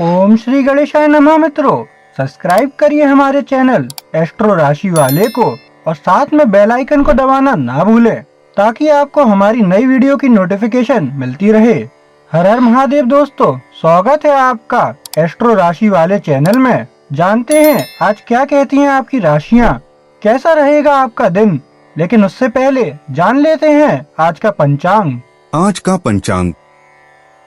ओम श्री गणेशाय नमः। मित्रों, सब्सक्राइब करिए हमारे चैनल एस्ट्रो राशि वाले को और साथ में बेल आइकन को दबाना ना भूलें ताकि आपको हमारी नई वीडियो की नोटिफिकेशन मिलती रहे। हर हर महादेव दोस्तों, स्वागत है आपका एस्ट्रो राशि वाले चैनल में। जानते हैं आज क्या कहती हैं आपकी राशियां, कैसा रहेगा आपका दिन। लेकिन उससे पहले जान लेते हैं आज का पंचांग। आज का पंचांग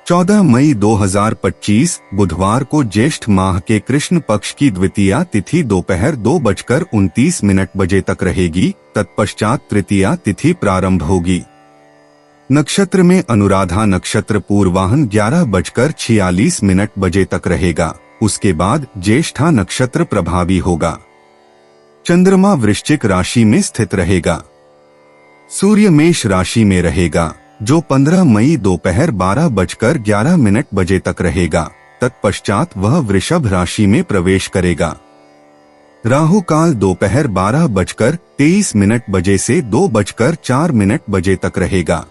14 मई 2025 बुधवार को ज्येष्ठ माह के कृष्ण पक्ष की द्वितीया तिथि दोपहर 2:29 बजे तक रहेगी। तत्पश्चात तृतीया तिथि प्रारंभ होगी। नक्षत्र में अनुराधा नक्षत्र पूर्वाहन 11:46 बजे तक रहेगा। उसके बाद ज्येष्ठा नक्षत्र प्रभावी होगा। चंद्रमा वृश्चिक राशि में स्थित रहेगा। सूर्य मेष राशि में रहेगा जो 15 मई दोपहर 12:11 बजे तक रहेगा। तत्पश्चात वह वृषभ राशि में प्रवेश करेगा। राहु काल दोपहर 12:23 बजे से 2:04 बजे तक रहेगा।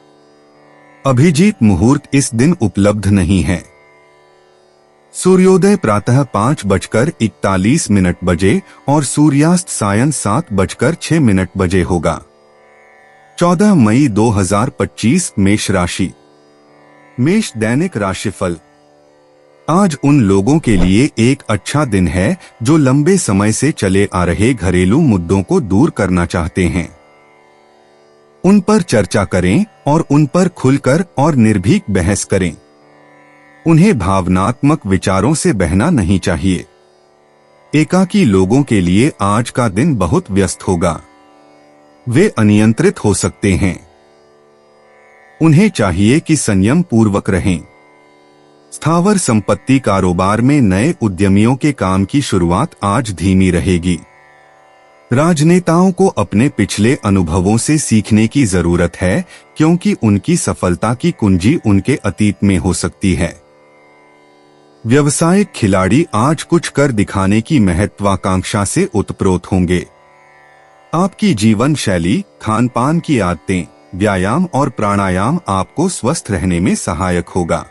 अभिजीत मुहूर्त इस दिन उपलब्ध नहीं है। सूर्योदय प्रातः 5:41 बजे और सूर्यास्त सायं 7:06 बजे होगा। 14 मई 2025 मेष राशि। मेष दैनिक राशिफल। आज उन लोगों के लिए एक अच्छा दिन है जो लंबे समय से चले आ रहे घरेलू मुद्दों को दूर करना चाहते हैं। उन पर चर्चा करें और उन पर खुलकर और निर्भीक बहस करें। उन्हें भावनात्मक विचारों से बहना नहीं चाहिए। एकाकी लोगों के लिए आज का दिन बहुत व्यस्त होगा। वे अनियंत्रित हो सकते हैं। उन्हें चाहिए कि संयम पूर्वक रहें। स्थावर संपत्ति कारोबार में नए उद्यमियों के काम की शुरुआत आज धीमी रहेगी। राजनेताओं को अपने पिछले अनुभवों से सीखने की जरूरत है क्योंकि उनकी सफलता की कुंजी उनके अतीत में हो सकती है। व्यवसायिक खिलाड़ी आज कुछ कर दिखाने की महत्वाकांक्षा से उत्प्रोत होंगे। आपकी जीवन शैली, खान पान की आदतें, व्यायाम और प्राणायाम आपको स्वस्थ रहने में सहायक होगा।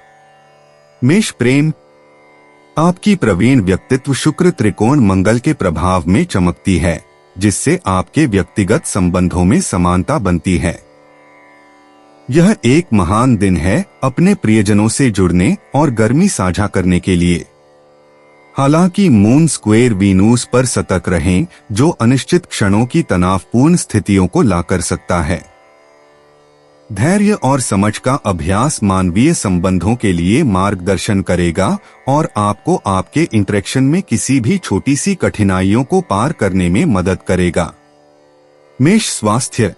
मेष प्रेम। आपकी प्रवीण व्यक्तित्व शुक्र त्रिकोण मंगल के प्रभाव में चमकती है जिससे आपके व्यक्तिगत संबंधों में समानता बनती है। यह एक महान दिन है अपने प्रियजनों से जुड़ने और गर्मी साझा करने के लिए। हालांकि मून स्क्वेयर वीनूस पर सतर्क रहें जो अनिश्चित क्षणों की तनावपूर्ण स्थितियों को ला कर सकता है। धैर्य और समझ का अभ्यास मानवीय संबंधों के लिए मार्गदर्शन करेगा और आपको आपके इंटरेक्शन में किसी भी छोटी सी कठिनाइयों को पार करने में मदद करेगा। मेष स्वास्थ्य।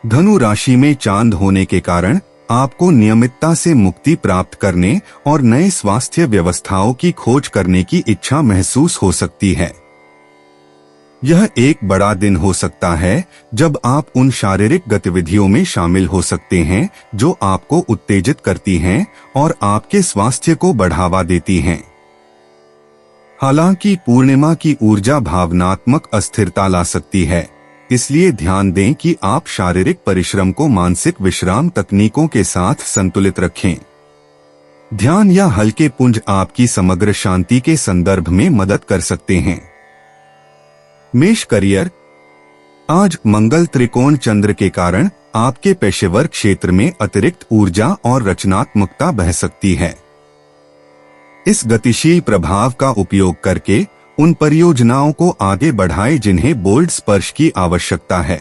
धनु राशि में चांद होने के कारण आपको नियमितता से मुक्ति प्राप्त करने और नए स्वास्थ्य व्यवस्थाओं की खोज करने की इच्छा महसूस हो सकती है। यह एक बड़ा दिन हो सकता है जब आप उन शारीरिक गतिविधियों में शामिल हो सकते हैं जो आपको उत्तेजित करती हैं और आपके स्वास्थ्य को बढ़ावा देती हैं। हालांकि पूर्णिमा की ऊर्जा भावनात्मक अस्थिरता ला सकती है, इसलिए ध्यान दें कि आप शारीरिक परिश्रम को मानसिक विश्राम तकनीकों के साथ संतुलित रखें। ध्यान या हल्के पुंज आपकी समग्र शांति के संदर्भ में मदद कर सकते हैं। मेष करियर। आज मंगल त्रिकोण चंद्र के कारण आपके पेशेवर क्षेत्र में अतिरिक्त ऊर्जा और रचनात्मकता बह सकती है। इस गतिशील प्रभाव का उपयोग करके उन परियोजनाओं को आगे बढ़ाएं जिन्हें बोल्ड स्पर्श की आवश्यकता है।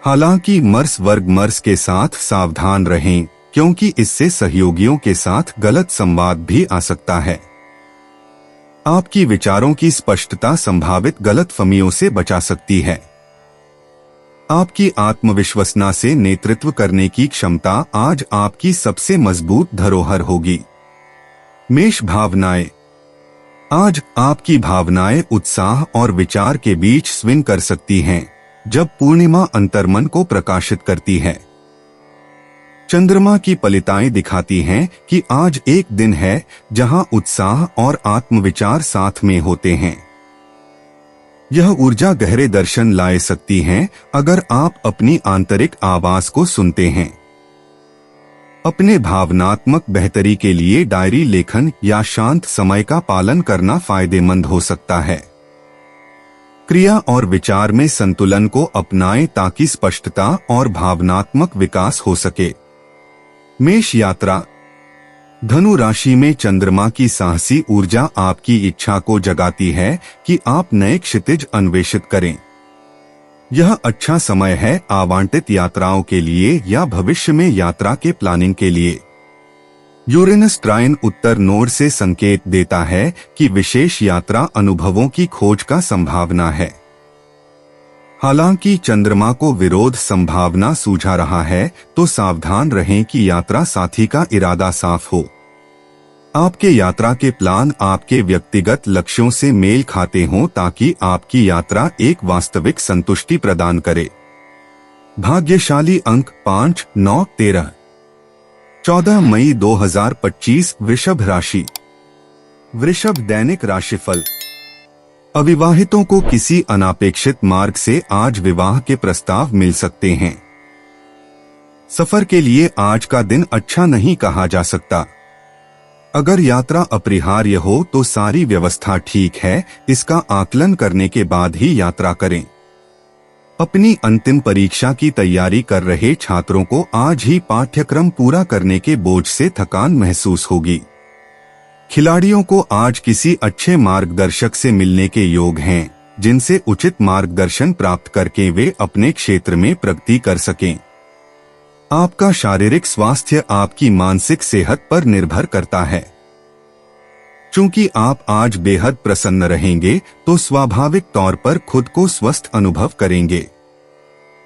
हालांकि मर्स वर्ग मर्स के साथ सावधान रहें क्योंकि इससे सहयोगियों के साथ गलत संवाद भी आ सकता है। आपकी विचारों की स्पष्टता संभावित गलतफहमियों से बचा सकती है। आपकी आत्मविश्वासना से नेतृत्व करने की क्षमता आज आपकी सबसे मजबूत धरोहर होगी। मेष भावनाएं। आज आपकी भावनाएं उत्साह और विचार के बीच स्विंग कर सकती हैं जब पूर्णिमा अंतर्मन को प्रकाशित करती है। चंद्रमा की पलिताएं दिखाती हैं कि आज एक दिन है जहां उत्साह और आत्मविचार साथ में होते हैं। यह ऊर्जा गहरे दर्शन ला सकती हैं अगर आप अपनी आंतरिक आवाज को सुनते हैं। अपने भावनात्मक बेहतरी के लिए डायरी लेखन या शांत समय का पालन करना फायदेमंद हो सकता है। क्रिया और विचार में संतुलन को अपनाएं ताकि स्पष्टता और भावनात्मक विकास हो सके। मेष यात्रा। धनु राशि में चंद्रमा की साहसी ऊर्जा आपकी इच्छा को जगाती है कि आप नए क्षितिज अन्वेषित करें। यह अच्छा समय है आवंटित यात्राओं के लिए या भविष्य में यात्रा के प्लानिंग के लिए। यूरेनस ट्राइन उत्तर नोड से संकेत देता है कि विशेष यात्रा अनुभवों की खोज का संभावना है। हालांकि चंद्रमा को विरोध संभावना सूझा रहा है, तो सावधान रहें कि यात्रा साथी का इरादा साफ हो। आपके यात्रा के प्लान आपके व्यक्तिगत लक्ष्यों से मेल खाते हों ताकि आपकी यात्रा एक वास्तविक संतुष्टि प्रदान करे। भाग्यशाली अंक 5, 9, 13। 14 मई 2025 वृषभ राशि। वृषभ दैनिक राशिफल। अविवाहितों को किसी अनापेक्षित मार्ग से आज विवाह के प्रस्ताव मिल सकते हैं। सफर के लिए आज का दिन अच्छा नहीं कहा जा सकता। अगर यात्रा अपरिहार्य हो तो सारी व्यवस्था ठीक है, इसका आकलन करने के बाद ही यात्रा करें। अपनी अंतिम परीक्षा की तैयारी कर रहे छात्रों को आज ही पाठ्यक्रम पूरा करने के बोझ से थकान महसूस होगी। खिलाड़ियों को आज किसी अच्छे मार्गदर्शक से मिलने के योग हैं, जिनसे उचित मार्गदर्शन प्राप्त करके वे अपने क्षेत्र में प्रगति कर सकें। आपका शारीरिक स्वास्थ्य आपकी मानसिक सेहत पर निर्भर करता है। चूंकि आप आज बेहद प्रसन्न रहेंगे, तो स्वाभाविक तौर पर खुद को स्वस्थ अनुभव करेंगे।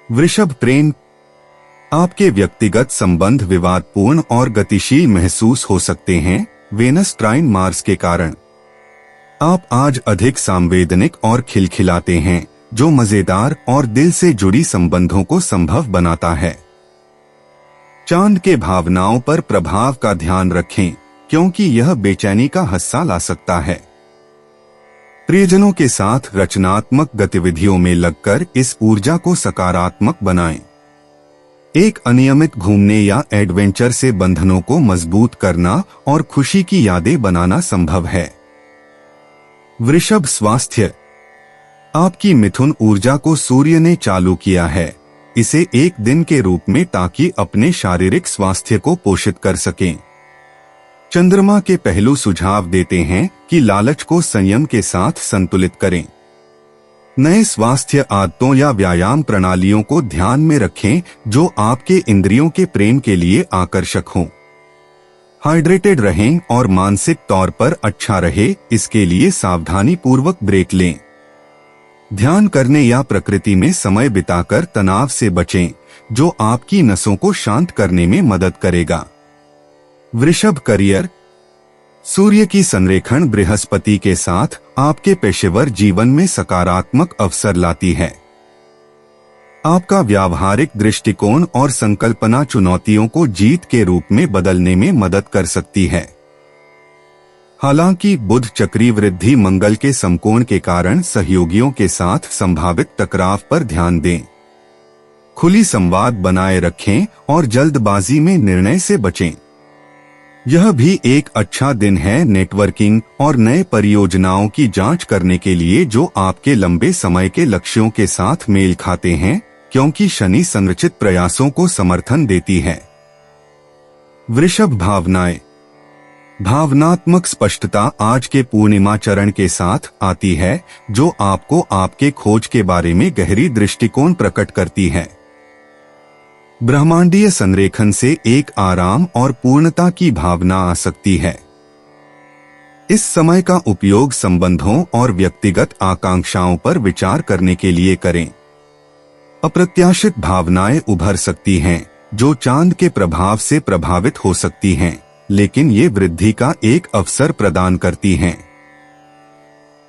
वृषभ प्रेम। आपके व्यक्तिगत संबंध विवादपूर्ण और गतिशील महसूस हो सकते हैं, वेनस ट्राइन मार्स के कारण। आप आज अधिक संवेदनिक और खिलखिलाते हैं, जो मजेदार और दिल से जुड़ी संबंधों को संभव बनाता है। चांद के भावनाओं पर प्रभाव का ध्यान रखें, क्योंकि यह बेचैनी का हिस्सा ला सकता है। प्रियजनों के साथ रचनात्मक गतिविधियों में लगकर इस ऊर्जा को सकारात्मक बनाएं। एक अनियमित घूमने या एडवेंचर से बंधनों को मजबूत करना और खुशी की यादें बनाना संभव है। वृषभ स्वास्थ्य। आपकी मिथुन ऊर्जा को सूर्य ने चालू किया है, इसे एक दिन के रूप में, ताकि अपने शारीरिक स्वास्थ्य को पोषित कर सकें। चंद्रमा के पहलू सुझाव देते हैं कि लालच को संयम के साथ संतुलित करें। नए स्वास्थ्य आदतों या व्यायाम प्रणालियों को ध्यान में रखें जो आपके इंद्रियों के प्रेम के लिए आकर्षक हों। हाइड्रेटेड रहें और मानसिक तौर पर अच्छा रहे, इसके लिए सावधानी पूर्वक ब्रेक लें। ध्यान करने या प्रकृति में समय बिताकर तनाव से बचें, जो आपकी नसों को शांत करने में मदद करेगा। वृषभ करियर। सूर्य की संरेखण बृहस्पति के साथ आपके पेशेवर जीवन में सकारात्मक अवसर लाती है। आपका व्यावहारिक दृष्टिकोण और संकल्पना चुनौतियों को जीत के रूप में बदलने में मदद कर सकती है। हालांकि बुध चक्री वृद्धि मंगल के समकोण के कारण सहयोगियों के साथ संभावित टकराव पर ध्यान दें। खुली संवाद बनाए रखें और जल्दबाजी में निर्णय से बचें। यह भी एक अच्छा दिन है नेटवर्किंग और नए परियोजनाओं की जांच करने के लिए जो आपके लंबे समय के लक्ष्यों के साथ मेल खाते हैं, क्योंकि शनि संरचित प्रयासों को समर्थन देती है। वृषभ भावनाएं। भावनात्मक स्पष्टता आज के पूर्णिमा चरण के साथ आती है, जो आपको आपके खोज के बारे में गहरी दृष्टिकोण प्रकट करती है। ब्रह्मांडीय संरेखन से एक आराम और पूर्णता की भावना आ सकती है। इस समय का उपयोग संबंधों और व्यक्तिगत आकांक्षाओं पर विचार करने के लिए करें। अप्रत्याशित भावनाएं उभर सकती हैं, जो चांद के प्रभाव से प्रभावित हो सकती हैं, लेकिन ये वृद्धि का एक अवसर प्रदान करती हैं।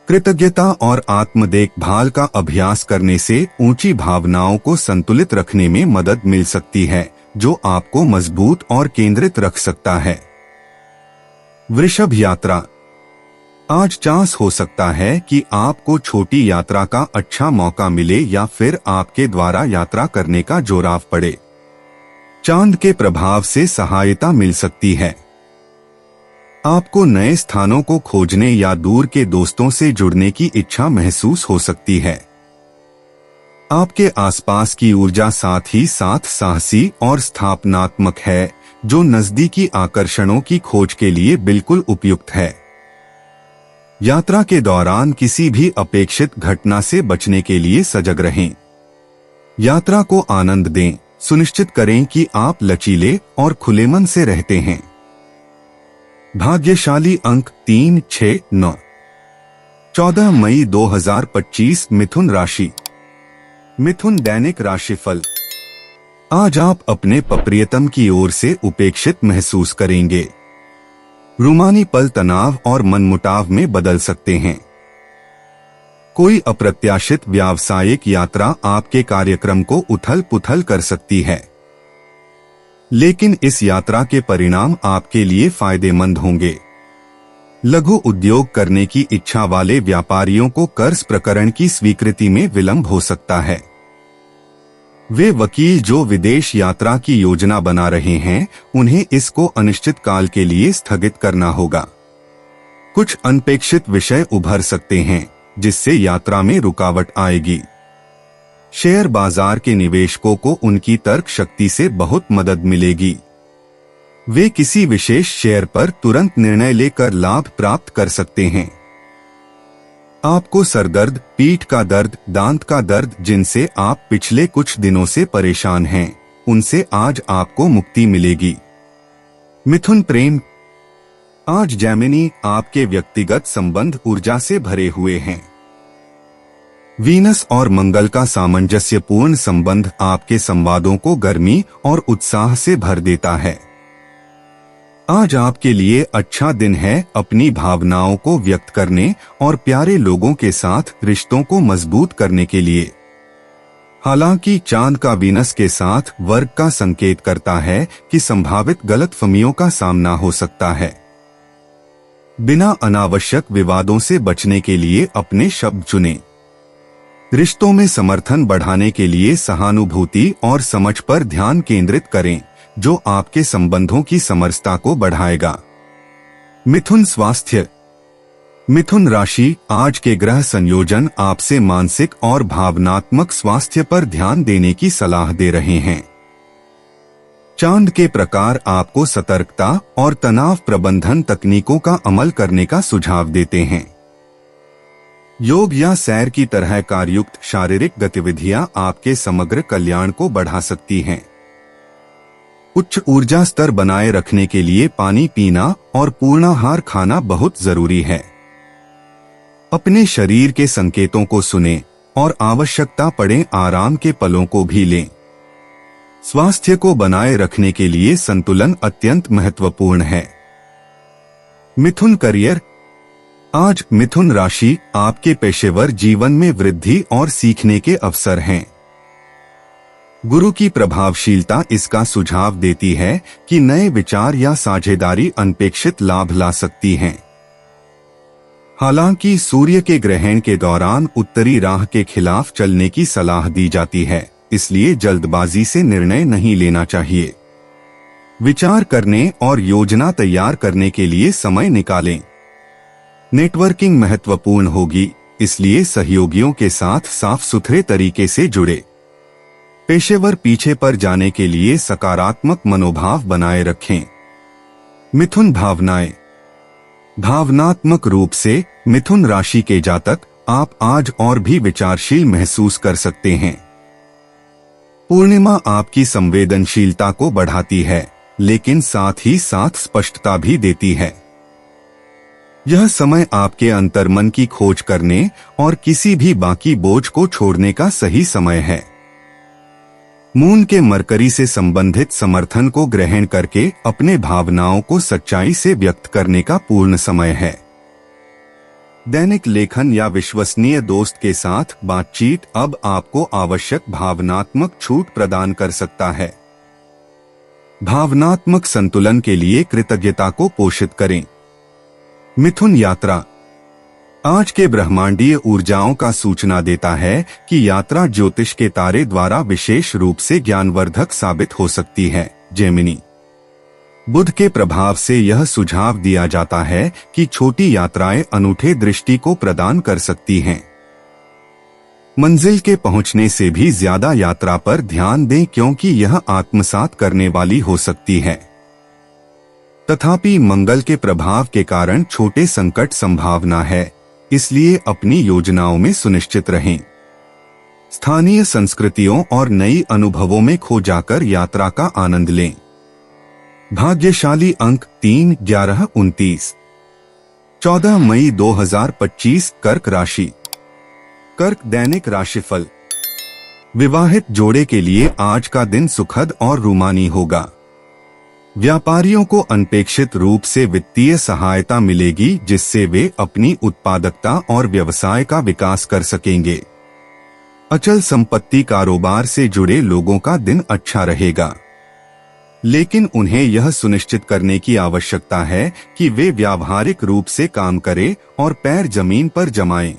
कृतज्ञता और आत्म देखभाल का अभ्यास करने से ऊंची भावनाओं को संतुलित रखने में मदद मिल सकती है, जो आपको मजबूत और केंद्रित रख सकता है। वृषभ यात्रा। आज चांस हो सकता है कि आपको छोटी यात्रा का अच्छा मौका मिले या फिर आपके द्वारा यात्रा करने का जोराव पड़े। चांद के प्रभाव से सहायता मिल सकती है। आपको नए स्थानों को खोजने या दूर के दोस्तों से जुड़ने की इच्छा महसूस हो सकती है। आपके आसपास की ऊर्जा साथ ही साथ साहसी और स्थापनात्मक है, जो नजदीकी आकर्षणों की खोज के लिए बिल्कुल उपयुक्त है। यात्रा के दौरान किसी भी अपेक्षित घटना से बचने के लिए सजग रहें। यात्रा को आनंद दें, सुनिश्चित करें कि आप लचीले और खुले मन से रहते हैं। भाग्यशाली अंक 3, 6, 9। 14 मई 2025 मिथुन राशि। मिथुन दैनिक राशिफल। आज आप अपने प्रियतम की ओर से उपेक्षित महसूस करेंगे। रूमानी पल तनाव और मनमुटाव में बदल सकते हैं। कोई अप्रत्याशित व्यावसायिक यात्रा आपके कार्यक्रम को उथल-पुथल कर सकती है, लेकिन इस यात्रा के परिणाम आपके लिए फायदेमंद होंगे। लघु उद्योग करने की इच्छा वाले व्यापारियों को कर्ज प्रकरण की स्वीकृति में विलंब हो सकता है। वे वकील जो विदेश यात्रा की योजना बना रहे हैं, उन्हें इसको अनिश्चित काल के लिए स्थगित करना होगा। कुछ अनपेक्षित विषय उभर सकते हैं, जिससे यात्रा में रुकावट आएगी। शेयर बाजार के निवेशकों को उनकी तर्क शक्ति से बहुत मदद मिलेगी। वे किसी विशेष शेयर पर तुरंत निर्णय लेकर लाभ प्राप्त कर सकते हैं। आपको सरदर्द, पीठ का दर्द, दांत का दर्द जिनसे आप पिछले कुछ दिनों से परेशान हैं, उनसे आज आपको मुक्ति मिलेगी। मिथुन प्रेम। आज जैमिनी आपके व्यक्तिगत संबंध ऊर्जा से भरे हुए हैं। वीनस और मंगल का सामंजस्यपूर्ण संबंध आपके संवादों को गर्मी और उत्साह से भर देता है। आज आपके लिए अच्छा दिन है अपनी भावनाओं को व्यक्त करने और प्यारे लोगों के साथ रिश्तों को मजबूत करने के लिए। हालांकि चांद का वीनस के साथ वर्ग का संकेत करता है कि संभावित गलतफहमियों का सामना हो सकता है। बिना अनावश्यक विवादों से बचने के लिए अपने शब्द चुनें। रिश्तों में समर्थन बढ़ाने के लिए सहानुभूति और समझ पर ध्यान केंद्रित करें, जो आपके संबंधों की समरसता को बढ़ाएगा। मिथुन स्वास्थ्य। मिथुन राशि। आज के ग्रह संयोजन आपसे मानसिक और भावनात्मक स्वास्थ्य पर ध्यान देने की सलाह दे रहे हैं। चांद के प्रकार आपको सतर्कता और तनाव प्रबंधन तकनीकों का अमल करने का सुझाव देते हैं। योग या सैर की तरह कार्ययुक्त शारीरिक गतिविधियां आपके समग्र कल्याण को बढ़ा सकती हैं। उच्च ऊर्जा स्तर बनाए रखने के लिए पानी पीना और पूर्णाहार खाना बहुत जरूरी है। अपने शरीर के संकेतों को सुनें और आवश्यकता पड़े आराम के पलों को भी लें। स्वास्थ्य को बनाए रखने के लिए संतुलन अत्यंत महत्वपूर्ण है। मिथुन करियर। आज मिथुन राशि आपके पेशेवर जीवन में वृद्धि और सीखने के अवसर हैं। गुरु की प्रभावशीलता इसका सुझाव देती है कि नए विचार या साझेदारी अनपेक्षित लाभ ला सकती हैं। हालांकि सूर्य के ग्रहण के दौरान उत्तरी राह के खिलाफ चलने की सलाह दी जाती है, इसलिए जल्दबाजी से निर्णय नहीं लेना चाहिए। विचार करने और योजना तैयार करने के लिए समय निकालें। नेटवर्किंग महत्वपूर्ण होगी, इसलिए सहयोगियों के साथ साफ सुथरे तरीके से जुड़े। पेशेवर पीछे पर जाने के लिए सकारात्मक मनोभाव बनाए रखें। मिथुन भावनाएं। भावनात्मक रूप से मिथुन राशि के जातक आप आज और भी विचारशील महसूस कर सकते हैं। पूर्णिमा आपकी संवेदनशीलता को बढ़ाती है, लेकिन साथ ही साथ स्पष्टता भी देती है। यह समय आपके अंतर्मन की खोज करने और किसी भी बाकी बोझ को छोड़ने का सही समय है। मून के मरकरी से संबंधित समर्थन को ग्रहण करके अपने भावनाओं को सच्चाई से व्यक्त करने का पूर्ण समय है। दैनिक लेखन या विश्वसनीय दोस्त के साथ बातचीत अब आपको आवश्यक भावनात्मक छूट प्रदान कर सकता है। भावनात्मक संतुलन के लिए कृतज्ञता को पोषित करें। मिथुन यात्रा। आज के ब्रह्मांडीय ऊर्जाओं का सूचना देता है कि यात्रा ज्योतिष के तारे द्वारा विशेष रूप से ज्ञानवर्धक साबित हो सकती है। जेमिनी। बुध के प्रभाव से यह सुझाव दिया जाता है कि छोटी यात्राएं अनूठे दृष्टि को प्रदान कर सकती हैं। मंजिल के पहुंचने से भी ज्यादा यात्रा पर ध्यान दें क्योंकि यह आत्मसात करने वाली हो सकती है। तथापि मंगल के प्रभाव के कारण छोटे संकट संभावना है, इसलिए अपनी योजनाओं में सुनिश्चित रहें। स्थानीय संस्कृतियों और नई अनुभवों में खो जाकर यात्रा का आनंद लें। भाग्यशाली अंक 3, 11, 29। 14 मई 2025 कर्क राशि। कर्क दैनिक राशिफल। विवाहित जोड़े के लिए आज का दिन सुखद और रूमानी होगा। व्यापारियों को अनपेक्षित रूप से वित्तीय सहायता मिलेगी जिससे वे अपनी उत्पादकता और व्यवसाय का विकास कर सकेंगे। अचल संपत्ति कारोबार से जुड़े लोगों का दिन अच्छा रहेगा, लेकिन उन्हें यह सुनिश्चित करने की आवश्यकता है कि वे व्यावहारिक रूप से काम करें और पैर जमीन पर जमाएं।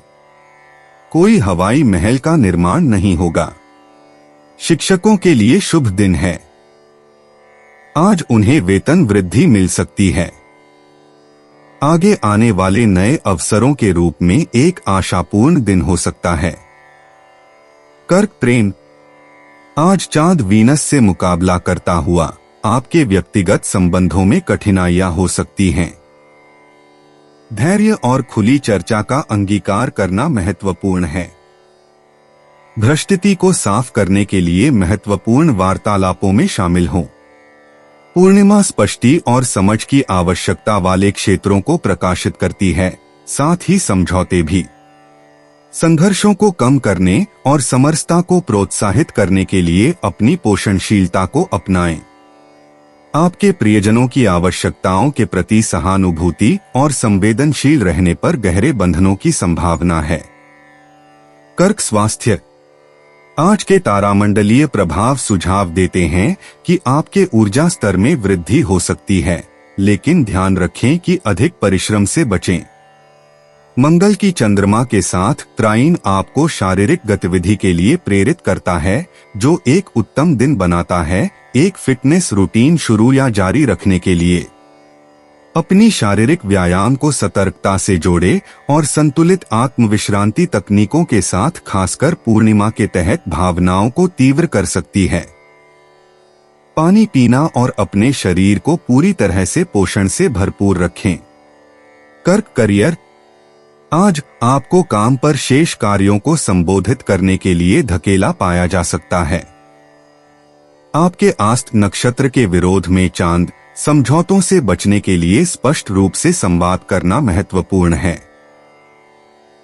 कोई हवाई महल का निर्माण नहीं होगा। शिक्षकों के लिए शुभ दिन है। आज उन्हें वेतन वृद्धि मिल सकती है। आगे आने वाले नए अवसरों के रूप में एक आशापूर्ण दिन हो सकता है। कर्क प्रेम। आज चांद वीनस से मुकाबला करता हुआ आपके व्यक्तिगत संबंधों में कठिनाइयां हो सकती हैं। धैर्य और खुली चर्चा का अंगीकार करना महत्वपूर्ण है। भ्रष्टि को साफ करने के लिए महत्वपूर्ण वार्तालापों में शामिल हों। पूर्णिमा स्पष्टि और समझ की आवश्यकता वाले क्षेत्रों को प्रकाशित करती है, साथ ही समझौते भी। संघर्षों को कम करने और समरसता को प्रोत्साहित करने के लिए अपनी पोषणशीलता को अपनाएं। आपके प्रियजनों की आवश्यकताओं के प्रति सहानुभूति और संवेदनशील रहने पर गहरे बंधनों की संभावना है। कर्क स्वास्थ्य। आज के तारामंडलीय प्रभाव सुझाव देते हैं कि आपके ऊर्जा स्तर में वृद्धि हो सकती है, लेकिन ध्यान रखें कि अधिक परिश्रम से बचें। मंगल की चंद्रमा के साथ ट्राइन आपको शारीरिक गतिविधि के लिए प्रेरित करता है, जो एक उत्तम दिन बनाता है एक फिटनेस रूटीन शुरू या जारी रखने के लिए। अपनी शारीरिक व्यायाम को सतर्कता से जोड़ें और संतुलित आत्मविश्रांति तकनीकों के साथ खासकर पूर्णिमा के तहत भावनाओं को तीव्र कर सकती है। पानी पीना और अपने शरीर को पूरी तरह से पोषण से भरपूर रखें। कर्क करियर। आज आपको काम पर शेष कार्यों को संबोधित करने के लिए धकेला पाया जा सकता है। आपके आस्त नक्षत्र के विरोध में चांद समझौतों से बचने के लिए स्पष्ट रूप से संवाद करना महत्वपूर्ण है।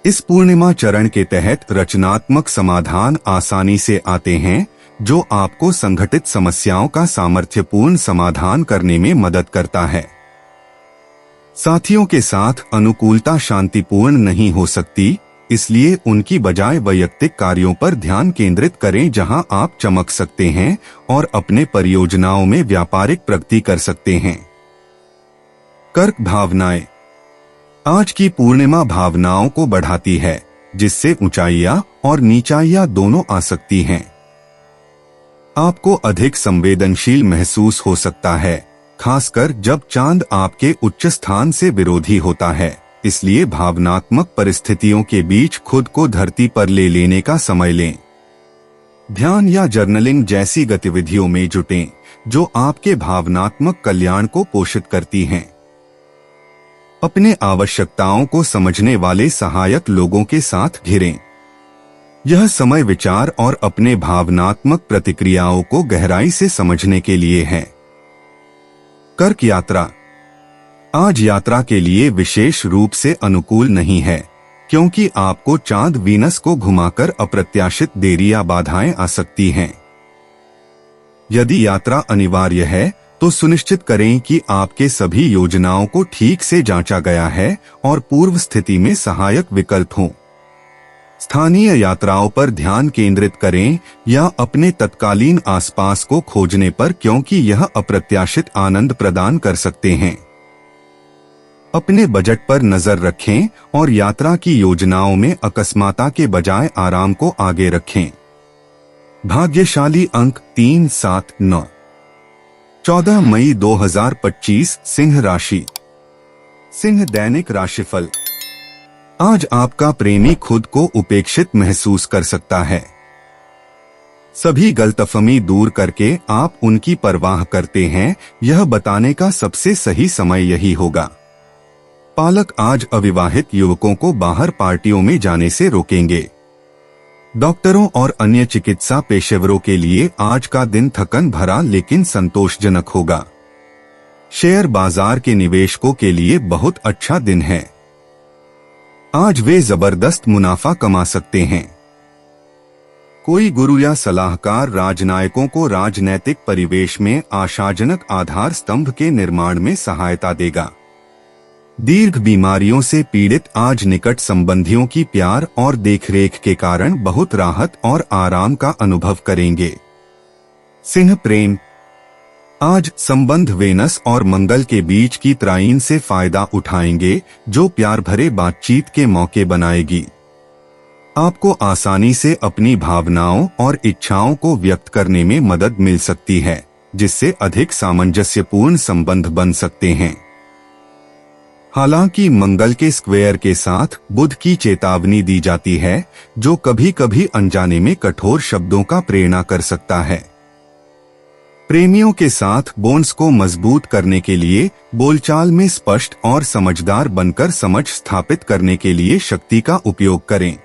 इस पूर्णिमा चरण के तहत रचनात्मक समाधान आसानी से आते हैं, जो आपको संगठित समस्याओं का सामर्थ्यपूर्ण समाधान करने में मदद करता है। साथियों के साथ अनुकूलता शांतिपूर्ण नहीं हो सकती, इसलिए उनकी बजाय वैयक्तिक कार्यों पर ध्यान केंद्रित करें जहां आप चमक सकते हैं और अपने परियोजनाओं में व्यापारिक प्रगति कर सकते हैं। कर्क भावनाएं। आज की पूर्णिमा भावनाओं को बढ़ाती है, जिससे ऊंचाइयां और नीचाइयां दोनों आ सकती हैं। आपको अधिक संवेदनशील महसूस हो सकता है, खासकर जब चांद आपके उच्च स्थान से विरोधी होता है। इसलिए भावनात्मक परिस्थितियों के बीच खुद को धरती पर ले लेने का समय लें। ध्यान या जर्नलिंग जैसी गतिविधियों में जुटें, जो आपके भावनात्मक कल्याण को पोषित करती हैं। अपने आवश्यकताओं को समझने वाले सहायक लोगों के साथ घिरें। यह समय विचार और अपने भावनात्मक प्रतिक्रियाओं को गहराई से समझने के लिए है। कर्क यात्रा। आज यात्रा के लिए विशेष रूप से अनुकूल नहीं है, क्योंकि आपको चांद वीनस को घुमाकर अप्रत्याशित देरी या बाधाएं आ सकती हैं। यदि यात्रा अनिवार्य है तो सुनिश्चित करें कि आपके सभी योजनाओं को ठीक से जांचा गया है और पूर्व स्थिति में सहायक विकल्प हों। स्थानीय यात्राओं पर ध्यान केंद्रित करें या अपने तत्कालीन आसपास को खोजने पर, क्योंकि यह अप्रत्याशित आनंद प्रदान कर सकते हैं। अपने बजट पर नजर रखें और यात्रा की योजनाओं में अकस्मातता के बजाय आराम को आगे रखें। भाग्यशाली अंक 3, 7, 9। 14 मई 2025 सिंह राशि। सिंह दैनिक राशिफल। आज आपका प्रेमी खुद को उपेक्षित महसूस कर सकता है। सभी गलतफहमी दूर करके आप उनकी परवाह करते हैं, यह बताने का सबसे सही समय यही होगा। पालक आज अविवाहित युवकों को बाहर पार्टियों में जाने से रोकेंगे। डॉक्टरों और अन्य चिकित्सा पेशेवरों के लिए आज का दिन थकन भरा लेकिन संतोषजनक होगा। शेयर बाजार के निवेशकों के लिए बहुत अच्छा दिन है। आज वे जबरदस्त मुनाफा कमा सकते हैं। कोई गुरु या सलाहकार राजनयिकों को राजनैतिक परिवेश में आशाजनक आधार स्तंभ के निर्माण में सहायता देगा। दीर्घ बीमारियों से पीड़ित आज निकट संबंधियों की प्यार और देखरेख के कारण बहुत राहत और आराम का अनुभव करेंगे। सिंह प्रेम। आज संबंध वेनस और मंगल के बीच की त्राइन से फायदा उठाएंगे, जो प्यार भरे बातचीत के मौके बनाएगी। आपको आसानी से अपनी भावनाओं और इच्छाओं को व्यक्त करने में मदद मिल सकती है, जिससे अधिक सामंजस्यपूर्ण संबंध बन सकते हैं। हालांकि मंगल के स्क्वायर के साथ बुध की चेतावनी दी जाती है, जो कभी कभी अनजाने में कठोर शब्दों का प्रेरणा कर सकता है। प्रेमियों के साथ बॉन्ड्स को मजबूत करने के लिए बोलचाल में स्पष्ट और समझदार बनकर समझ स्थापित करने के लिए शक्ति का उपयोग करें।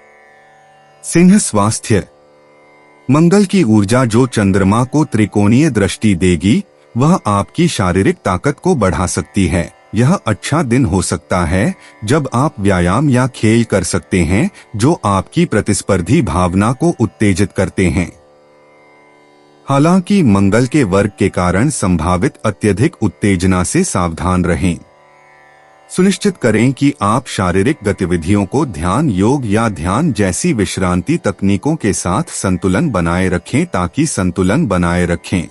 सिंह स्वास्थ्य। मंगल की ऊर्जा जो चंद्रमा को त्रिकोणीय दृष्टि देगी, वह आपकी शारीरिक ताकत को बढ़ा सकती है। यह अच्छा दिन हो सकता है जब आप व्यायाम या खेल कर सकते हैं, जो आपकी प्रतिस्पर्धी भावना को उत्तेजित करते हैं। हालांकि मंगल के वर्ग के कारण संभावित अत्यधिक उत्तेजना से सावधान रहें। सुनिश्चित करें कि आप शारीरिक गतिविधियों को ध्यान योग या ध्यान जैसी विश्रांति तकनीकों के साथ संतुलन बनाए रखें ताकि संतुलन बनाए रखें।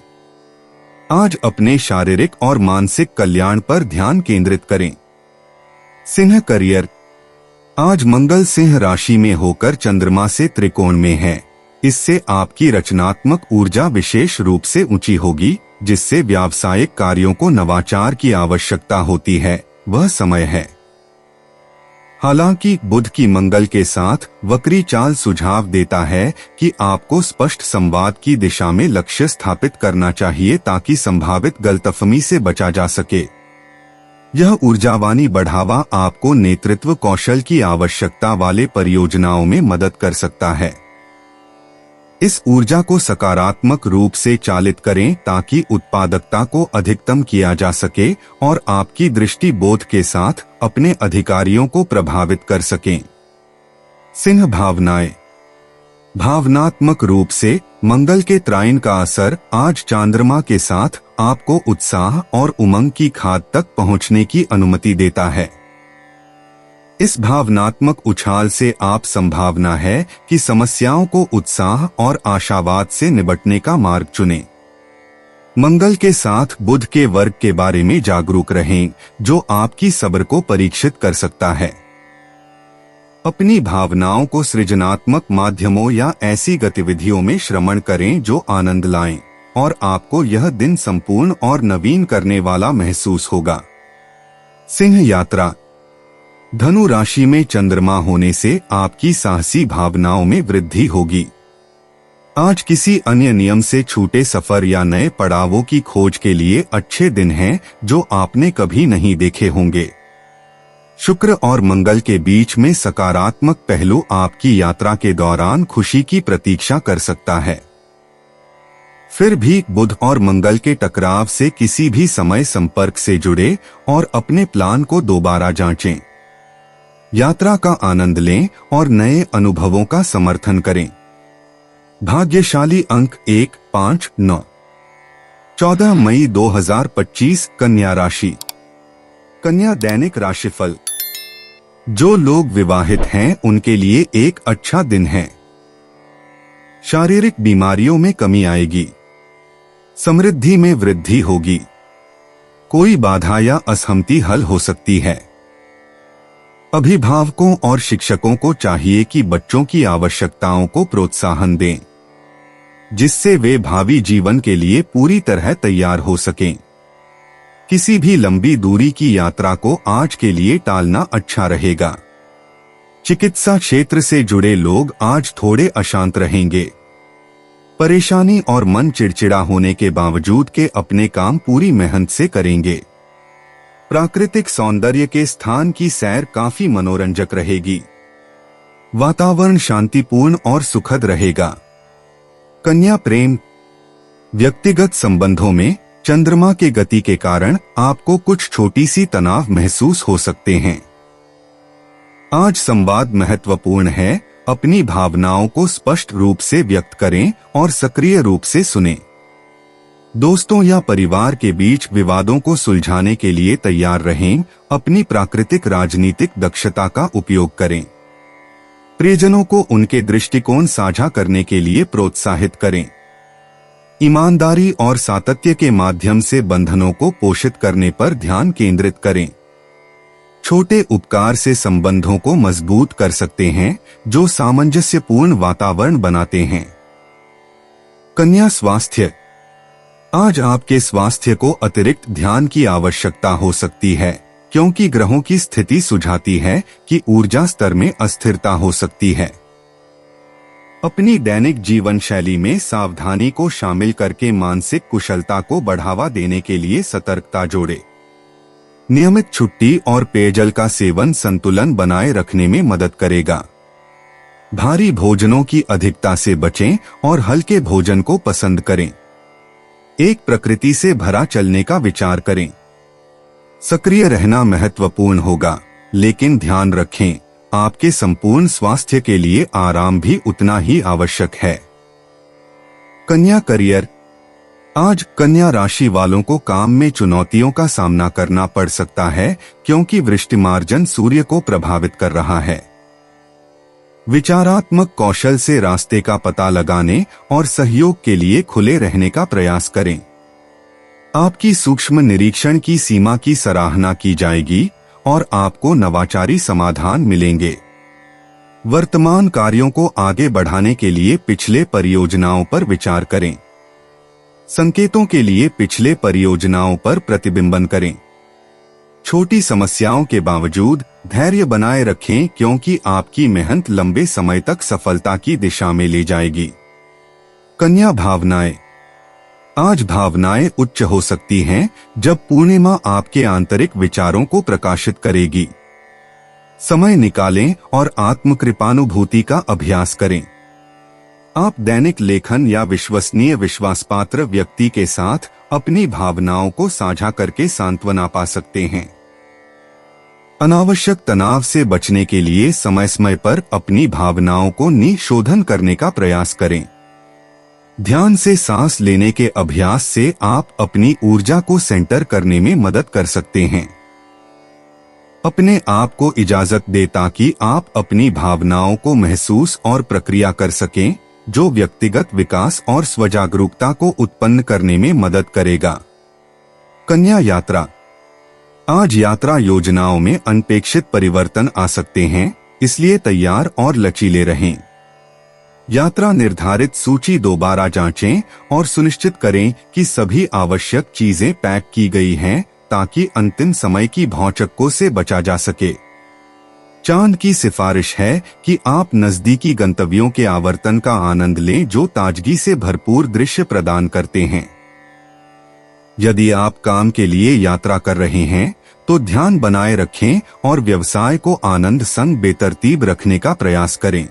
आज अपने शारीरिक और मानसिक कल्याण पर ध्यान केंद्रित करें। सिंह करियर। आज मंगल सिंह राशि में होकर चंद्रमा से त्रिकोण में है। इससे आपकी रचनात्मक ऊर्जा विशेष रूप से ऊंची होगी, जिससे व्यावसायिक कार्यों को नवाचार की आवश्यकता होती है, वह समय है। हालांकि बुध की मंगल के साथ वक्री चाल सुझाव देता है कि आपको स्पष्ट संवाद की दिशा में लक्ष्य स्थापित करना चाहिए ताकि संभावित गलतफहमी से बचा जा सके। यह ऊर्जावानी बढ़ावा आपको नेतृत्व कौशल की आवश्यकता वाले परियोजनाओं में मदद कर सकता है। इस ऊर्जा को सकारात्मक रूप से चालित करें ताकि उत्पादकता को अधिकतम किया जा सके और आपकी दृष्टि बोध के साथ अपने अधिकारियों को प्रभावित कर सकें। सिंह भावनाएं। भावनात्मक रूप से मंगल के त्राइन का असर आज चंद्रमा के साथ आपको उत्साह और उमंग की खाद तक पहुंचने की अनुमति देता है। इस भावनात्मक उछाल से आप संभावना है कि समस्याओं को उत्साह और आशावाद से निपटने का मार्ग चुनें। मंगल के साथ बुध के वर्ग के बारे में जागरूक रहें, जो आपकी सब्र को परीक्षित कर सकता है। अपनी भावनाओं को सृजनात्मक माध्यमों या ऐसी गतिविधियों में श्रवण करें जो आनंद लाएं, और आपको यह दिन संपूर्ण और नवीन करने वाला महसूस होगा। सिंह यात्रा। धनु राशि में चंद्रमा होने से आपकी साहसी भावनाओं में वृद्धि होगी। आज किसी अन्य नियम से छूटे सफर या नए पड़ावों की खोज के लिए अच्छे दिन हैं, जो आपने कभी नहीं देखे होंगे। शुक्र और मंगल के बीच में सकारात्मक पहलू आपकी यात्रा के दौरान खुशी की प्रतीक्षा कर सकता है। फिर भी बुध और मंगल के टकराव से किसी भी समय संपर्क से जुड़े और अपने प्लान को दोबारा जांचें। यात्रा का आनंद लें और नए अनुभवों का समर्थन करें। भाग्यशाली अंक 1, 5, 9। 14 मई 2025 कन्या राशि। कन्या दैनिक राशिफल। जो लोग विवाहित हैं उनके लिए एक अच्छा दिन है। शारीरिक बीमारियों में कमी आएगी। समृद्धि में वृद्धि होगी। कोई बाधा या असहमति हल हो सकती है। अभिभावकों और शिक्षकों को चाहिए कि बच्चों की आवश्यकताओं को प्रोत्साहन दें। जिससे वे भावी जीवन के लिए पूरी तरह तैयार हो सकें। किसी भी लंबी दूरी की यात्रा को आज के लिए टालना अच्छा रहेगा। चिकित्सा क्षेत्र से जुड़े लोग आज थोड़े अशांत रहेंगे। परेशानी और मन चिड़चिड़ा होने के बावजूद के अपने काम पूरी मेहनत से करेंगे। प्राकृतिक सौंदर्य के स्थान की सैर काफी मनोरंजक रहेगी। वातावरण शांतिपूर्ण और सुखद रहेगा। कन्या प्रेम, व्यक्तिगत संबंधों में चंद्रमा के गति के कारण आपको कुछ छोटी सी तनाव महसूस हो सकते हैं। आज संवाद महत्वपूर्ण है। अपनी भावनाओं को स्पष्ट रूप से व्यक्त करें और सक्रिय रूप से सुनें। दोस्तों या परिवार के बीच विवादों को सुलझाने के लिए तैयार रहें। अपनी प्राकृतिक राजनीतिक दक्षता का उपयोग करें। प्रियजनों को उनके दृष्टिकोण साझा करने के लिए प्रोत्साहित करें। ईमानदारी और सातत्य के माध्यम से बंधनों को पोषित करने पर ध्यान केंद्रित करें। छोटे उपकार से संबंधों को मजबूत कर सकते हैं, जो सामंजस्यपूर्ण वातावरण बनाते हैं। कन्या स्वास्थ्य, आज आपके स्वास्थ्य को अतिरिक्त ध्यान की आवश्यकता हो सकती है, क्योंकि ग्रहों की स्थिति सुझाती है कि ऊर्जा स्तर में अस्थिरता हो सकती है। अपनी दैनिक जीवन शैली में सावधानी को शामिल करके मानसिक कुशलता को बढ़ावा देने के लिए सतर्कता जोड़ें। नियमित छुट्टी और पेयजल का सेवन संतुलन बनाए रखने में मदद करेगा। भारी भोजनों की अधिकता से बचें और हल्के भोजन को पसंद करें। एक प्रकृति से भरा चलने का विचार करें। सक्रिय रहना महत्वपूर्ण होगा, लेकिन ध्यान रखें, आपके संपूर्ण स्वास्थ्य के लिए आराम भी उतना ही आवश्यक है। कन्या करियर, आज कन्या राशि वालों को काम में चुनौतियों का सामना करना पड़ सकता है, क्योंकि वृष्टिमार्जन सूर्य को प्रभावित कर रहा है। विचारात्मक कौशल से रास्ते का पता लगाने और सहयोग के लिए खुले रहने का प्रयास करें। आपकी सूक्ष्म निरीक्षण की सीमा की सराहना की जाएगी और आपको नवाचारी समाधान मिलेंगे। वर्तमान कार्यों को आगे बढ़ाने के लिए पिछले परियोजनाओं पर विचार करें। संकेतों के लिए पिछले परियोजनाओं पर प्रतिबिंबन करें। छोटी समस्याओं के बावजूद धैर्य बनाए रखें, क्योंकि आपकी मेहनत लंबे समय तक सफलता की दिशा में ले जाएगी। कन्या भावनाएं, आज भावनाएं उच्च हो सकती हैं जब पूर्णिमा आपके आंतरिक विचारों को प्रकाशित करेगी। समय निकालें और आत्मकृपानुभूति का अभ्यास करें। आप दैनिक लेखन या विश्वसनीय विश्वासपात्र व्यक्ति के साथ अपनी भावनाओं को साझा करके सांत्वना पा सकते हैं। अनावश्यक तनाव से बचने के लिए समय समय पर अपनी भावनाओं को निशोधन करने का प्रयास करें। ध्यान से सांस लेने के अभ्यास से आप अपनी ऊर्जा को सेंटर करने में मदद कर सकते हैं। अपने आप को इजाजत दें ताकि आप अपनी भावनाओं को महसूस और प्रक्रिया कर सकें, जो व्यक्तिगत विकास और स्वजागरूकता को उत्पन्न करने में मदद करेगा। कन्या यात्रा, आज यात्रा योजनाओं में अनपेक्षित परिवर्तन आ सकते हैं, इसलिए तैयार और लचीले रहें। यात्रा निर्धारित सूची दोबारा जांचें और सुनिश्चित करें कि सभी आवश्यक चीजें पैक की गई हैं, ताकि अंतिम समय की भौचक्कों से बचा जा सके। चांद की सिफारिश है कि आप नजदीकी गंतव्यों के आवर्तन का आनंद लें, जो ताजगी से भरपूर दृश्य प्रदान करते हैं। यदि आप काम के लिए यात्रा कर रहे हैं, तो ध्यान बनाए रखें और व्यवसाय को आनंद संग बेतरतीब रखने का प्रयास करें।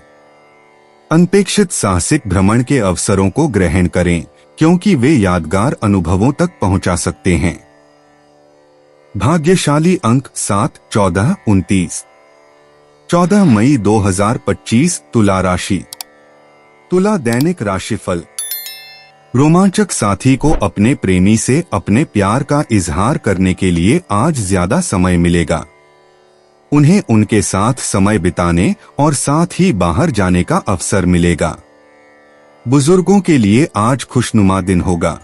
अनपेक्षित साहसिक भ्रमण के अवसरों को ग्रहण करें, क्योंकि वे यादगार अनुभवों तक पहुंचा सकते हैं। भाग्यशाली अंक 7, 14, 29। 14 मई 2025 तुला राशि। तुला दैनिक राशिफल। रोमांचक साथी को अपने प्रेमी से अपने प्यार का इजहार करने के लिए आज ज्यादा समय मिलेगा। उन्हें उनके साथ समय बिताने और साथ ही बाहर जाने का अवसर मिलेगा। बुजुर्गों के लिए आज खुशनुमा दिन होगा।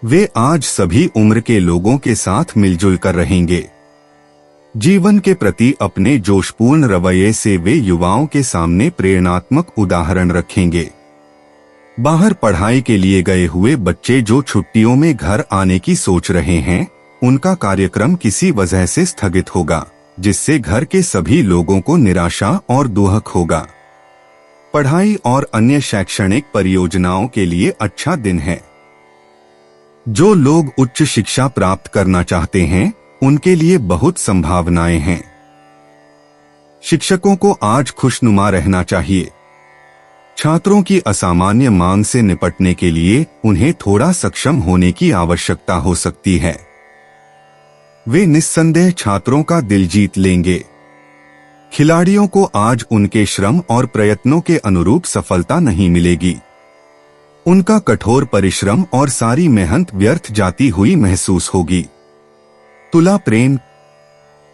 वे आज सभी उम्र के लोगों के साथ मिलजुल कर रहेंगे। जीवन के प्रति अपने जोशपूर्ण रवैये से वे युवाओं के सामने प्रेरणात्मक उदाहरण रखेंगे। बाहर पढ़ाई के लिए गए हुए बच्चे जो छुट्टियों में घर आने की सोच रहे हैं, उनका कार्यक्रम किसी वजह से स्थगित होगा, जिससे घर के सभी लोगों को निराशा और दुहक होगा। पढ़ाई और अन्य शैक्षणिक परियोजनाओं के लिए अच्छा दिन है। जो लोग उच्च शिक्षा प्राप्त करना चाहते हैं, उनके लिए बहुत संभावनाएं हैं। शिक्षकों को आज खुशनुमा रहना चाहिए। छात्रों की असामान्य मांग से निपटने के लिए उन्हें थोड़ा सक्षम होने की आवश्यकता हो सकती है। वे निस्संदेह छात्रों का दिल जीत लेंगे। खिलाड़ियों को आज उनके श्रम और प्रयत्नों के अनुरूप सफलता नहीं मिलेगी। उनका कठोर परिश्रम और सारी मेहनत व्यर्थ जाती हुई महसूस होगी। तुला प्रेम,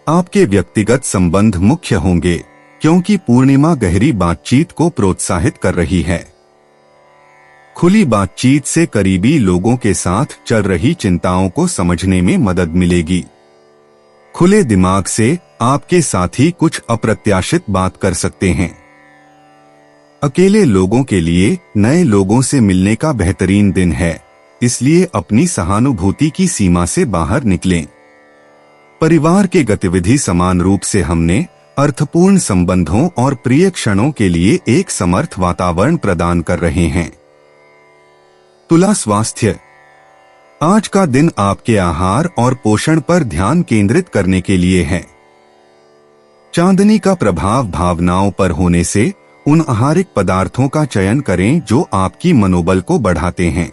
आपके व्यक्तिगत संबंध मुख्य होंगे, क्योंकि पूर्णिमा गहरी बातचीत को प्रोत्साहित कर रही है। खुली बातचीत से करीबी लोगों के साथ चल रही चिंताओं को समझने में मदद मिलेगी। खुले दिमाग से आपके साथी कुछ अप्रत्याशित बात कर सकते हैं। अकेले लोगों के लिए नए लोगों से मिलने का बेहतरीन दिन है, इसलिए अपनी सहानुभूति की सीमा से बाहर निकलें। परिवार के गतिविधि समान रूप से हमने अर्थपूर्ण संबंधों और प्रिय क्षणों के लिए एक समर्थ वातावरण प्रदान कर रहे हैं। तुला स्वास्थ्य, आज का दिन आपके आहार और पोषण पर ध्यान केंद्रित करने के लिए है। चांदनी का प्रभाव भावनाओं पर होने से उन आहारिक पदार्थों का चयन करें जो आपकी मनोबल को बढ़ाते हैं।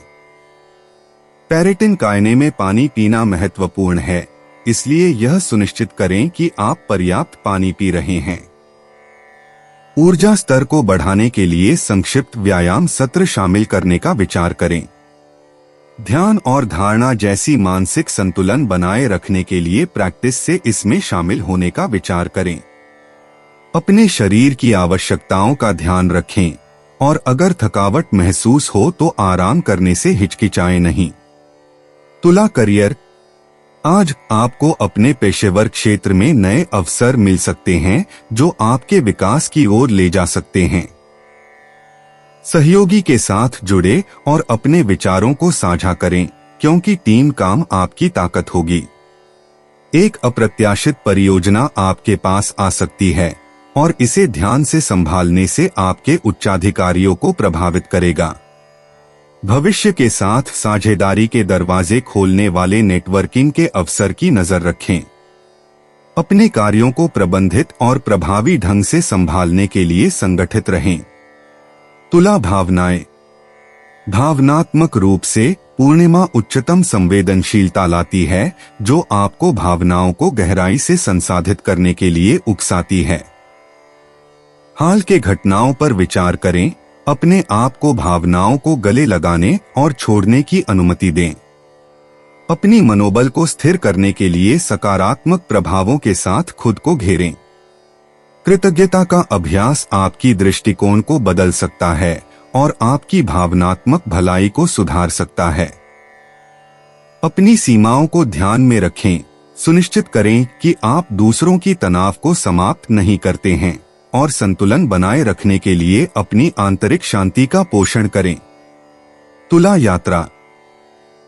पेरिटिन कायने में पानी पीना महत्वपूर्ण है, इसलिए यह सुनिश्चित करें कि आप पर्याप्त पानी पी रहे हैं। ऊर्जा स्तर को बढ़ाने के लिए संक्षिप्त व्यायाम सत्र शामिल करने का विचार करें। ध्यान और धारणा जैसी मानसिक संतुलन बनाए रखने के लिए प्रैक्टिस से इसमें शामिल होने का विचार करें। अपने शरीर की आवश्यकताओं का ध्यान रखें और अगर थकावट महसूस हो तो आराम करने से हिचकिचाएं नहीं। तुला करियर, आज आपको अपने पेशेवर क्षेत्र में नए अवसर मिल सकते हैं जो आपके विकास की ओर ले जा सकते हैं। सहयोगी के साथ जुड़े और अपने विचारों को साझा करें, क्योंकि टीम काम आपकी ताकत होगी। एक अप्रत्याशित परियोजना आपके पास आ सकती है और इसे ध्यान से संभालने से आपके उच्चाधिकारियों को प्रभावित करेगा। भविष्य के साथ साझेदारी के दरवाजे खोलने वाले नेटवर्किंग के अवसर की नजर रखें। अपने कार्यों को प्रबंधित और प्रभावी ढंग से संभालने के लिए संगठित रहें। तुला भावनाएं, भावनात्मक रूप से पूर्णिमा उच्चतम संवेदनशीलता लाती है, जो आपको भावनाओं को गहराई से संसाधित करने के लिए उकसाती है। हाल के घटनाओं पर विचार करें, अपने आप को भावनाओं को गले लगाने और छोड़ने की अनुमति दें। अपनी मनोबल को स्थिर करने के लिए सकारात्मक प्रभावों के साथ खुद को घेरें। कृतज्ञता का अभ्यास आपकी दृष्टिकोण को बदल सकता है और आपकी भावनात्मक भलाई को सुधार सकता है। अपनी सीमाओं को ध्यान में रखें, सुनिश्चित करें कि आप दूसरों की तनाव को समाप्त नहीं करते हैं और संतुलन बनाए रखने के लिए अपनी आंतरिक शांति का पोषण करें। तुला यात्रा,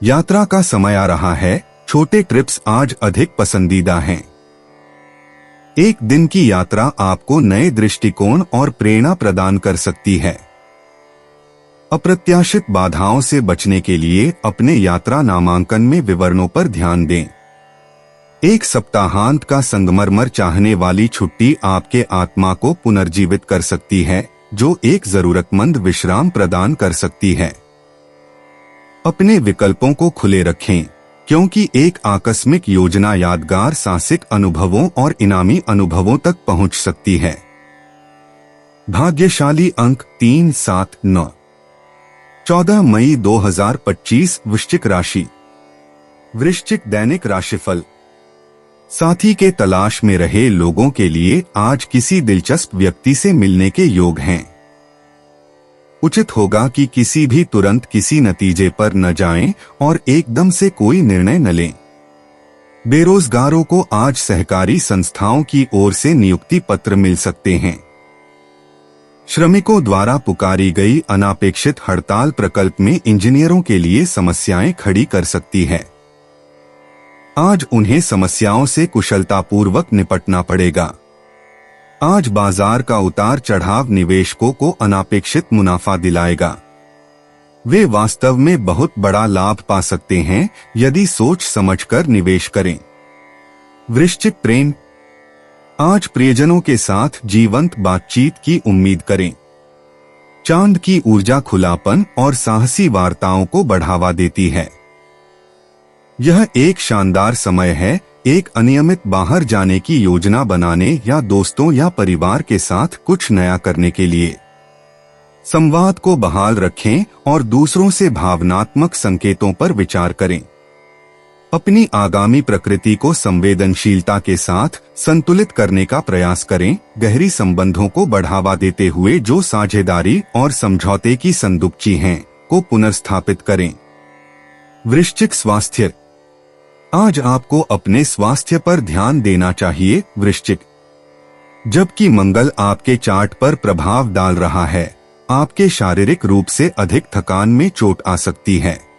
यात्रा का समय आ रहा है। छोटे ट्रिप्स आज अधिक पसंदीदा हैं। एक दिन की यात्रा आपको नए दृष्टिकोण और प्रेरणा प्रदान कर सकती है। अप्रत्याशित बाधाओं से बचने के लिए अपने यात्रा नामांकन में विवरणों पर ध्यान दें। एक सप्ताहांत का संगमरमर चाहने वाली छुट्टी आपके आत्मा को पुनर्जीवित कर सकती है, जो एक जरूरतमंद विश्राम प्रदान कर सकती है। अपने विकल्पों को खुले रखें, क्योंकि एक आकस्मिक योजना यादगार साहसिक अनुभवों और इनामी अनुभवों तक पहुंच सकती है। भाग्यशाली अंक 3, 7, 9। 14 मई 2025 वृश्चिक राशि। वृश्चिक दैनिक राशिफल। साथी के तलाश में रहे लोगों के लिए आज किसी दिलचस्प व्यक्ति से मिलने के योग हैं। उचित होगा कि किसी भी तुरंत किसी नतीजे पर न जाएं और एकदम से कोई निर्णय न लें। बेरोजगारों को आज सहकारी संस्थाओं की ओर से नियुक्ति पत्र मिल सकते हैं। श्रमिकों द्वारा पुकारी गई अनापेक्षित हड़ताल प्रकल्प में इंजीनियरों के लिए समस्याएं खड़ी कर सकती है। आज उन्हें समस्याओं से कुशलतापूर्वक निपटना पड़ेगा। आज बाजार का उतार चढ़ाव निवेशकों को अनापेक्षित मुनाफा दिलाएगा। वे वास्तव में बहुत बड़ा लाभ पा सकते हैं यदि सोच समझकर निवेश करें। वृश्चिक प्रेम। आज प्रियजनों के साथ जीवंत बातचीत की उम्मीद करें। चांद की ऊर्जा खुलापन और साहसी वार्ताओं को बढ़ावा देती है। यह एक शानदार समय है एक अनियमित बाहर जाने की योजना बनाने या दोस्तों या परिवार के साथ कुछ नया करने के लिए। संवाद को बहाल रखें और दूसरों से भावनात्मक संकेतों पर विचार करें। अपनी आगामी प्रकृति को संवेदनशीलता के साथ संतुलित करने का प्रयास करें। गहरी संबंधों को बढ़ावा देते हुए जो साझेदारी और समझौते की संदुकची हैं, को पुनर्स्थापित करें। वृश्चिक स्वास्थ्य। आज आपको अपने स्वास्थ्य पर ध्यान देना चाहिए वृश्चिक। जबकि मंगल आपके चार्ट पर प्रभाव डाल रहा है, आपके शारीरिक रूप से अधिक थकान में चोट आ सकती है।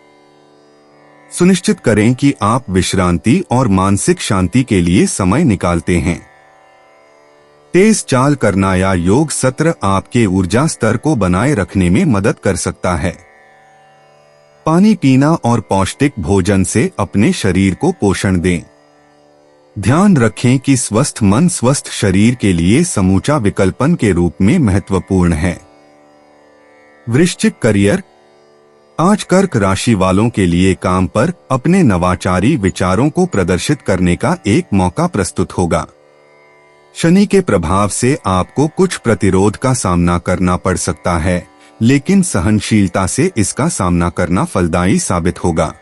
सुनिश्चित करें कि आप विश्रांति और मानसिक शांति के लिए समय निकालते हैं। तेज चाल करना या योग सत्र आपके ऊर्जा स्तर को बनाए रखने में मदद कर सकता है। पानी पीना और पौष्टिक भोजन से अपने शरीर को पोषण दें। ध्यान रखें कि स्वस्थ मन स्वस्थ शरीर के लिए समूचा विकल्पन के रूप में महत्वपूर्ण है। वृश्चिक करियर। आज कर्क राशि वालों के लिए काम पर अपने नवाचारी विचारों को प्रदर्शित करने का एक मौका प्रस्तुत होगा। शनि के प्रभाव से आपको कुछ प्रतिरोध का सामना करना पड़ सकता है, लेकिन सहनशीलता से इसका सामना करना फलदायी साबित होगा।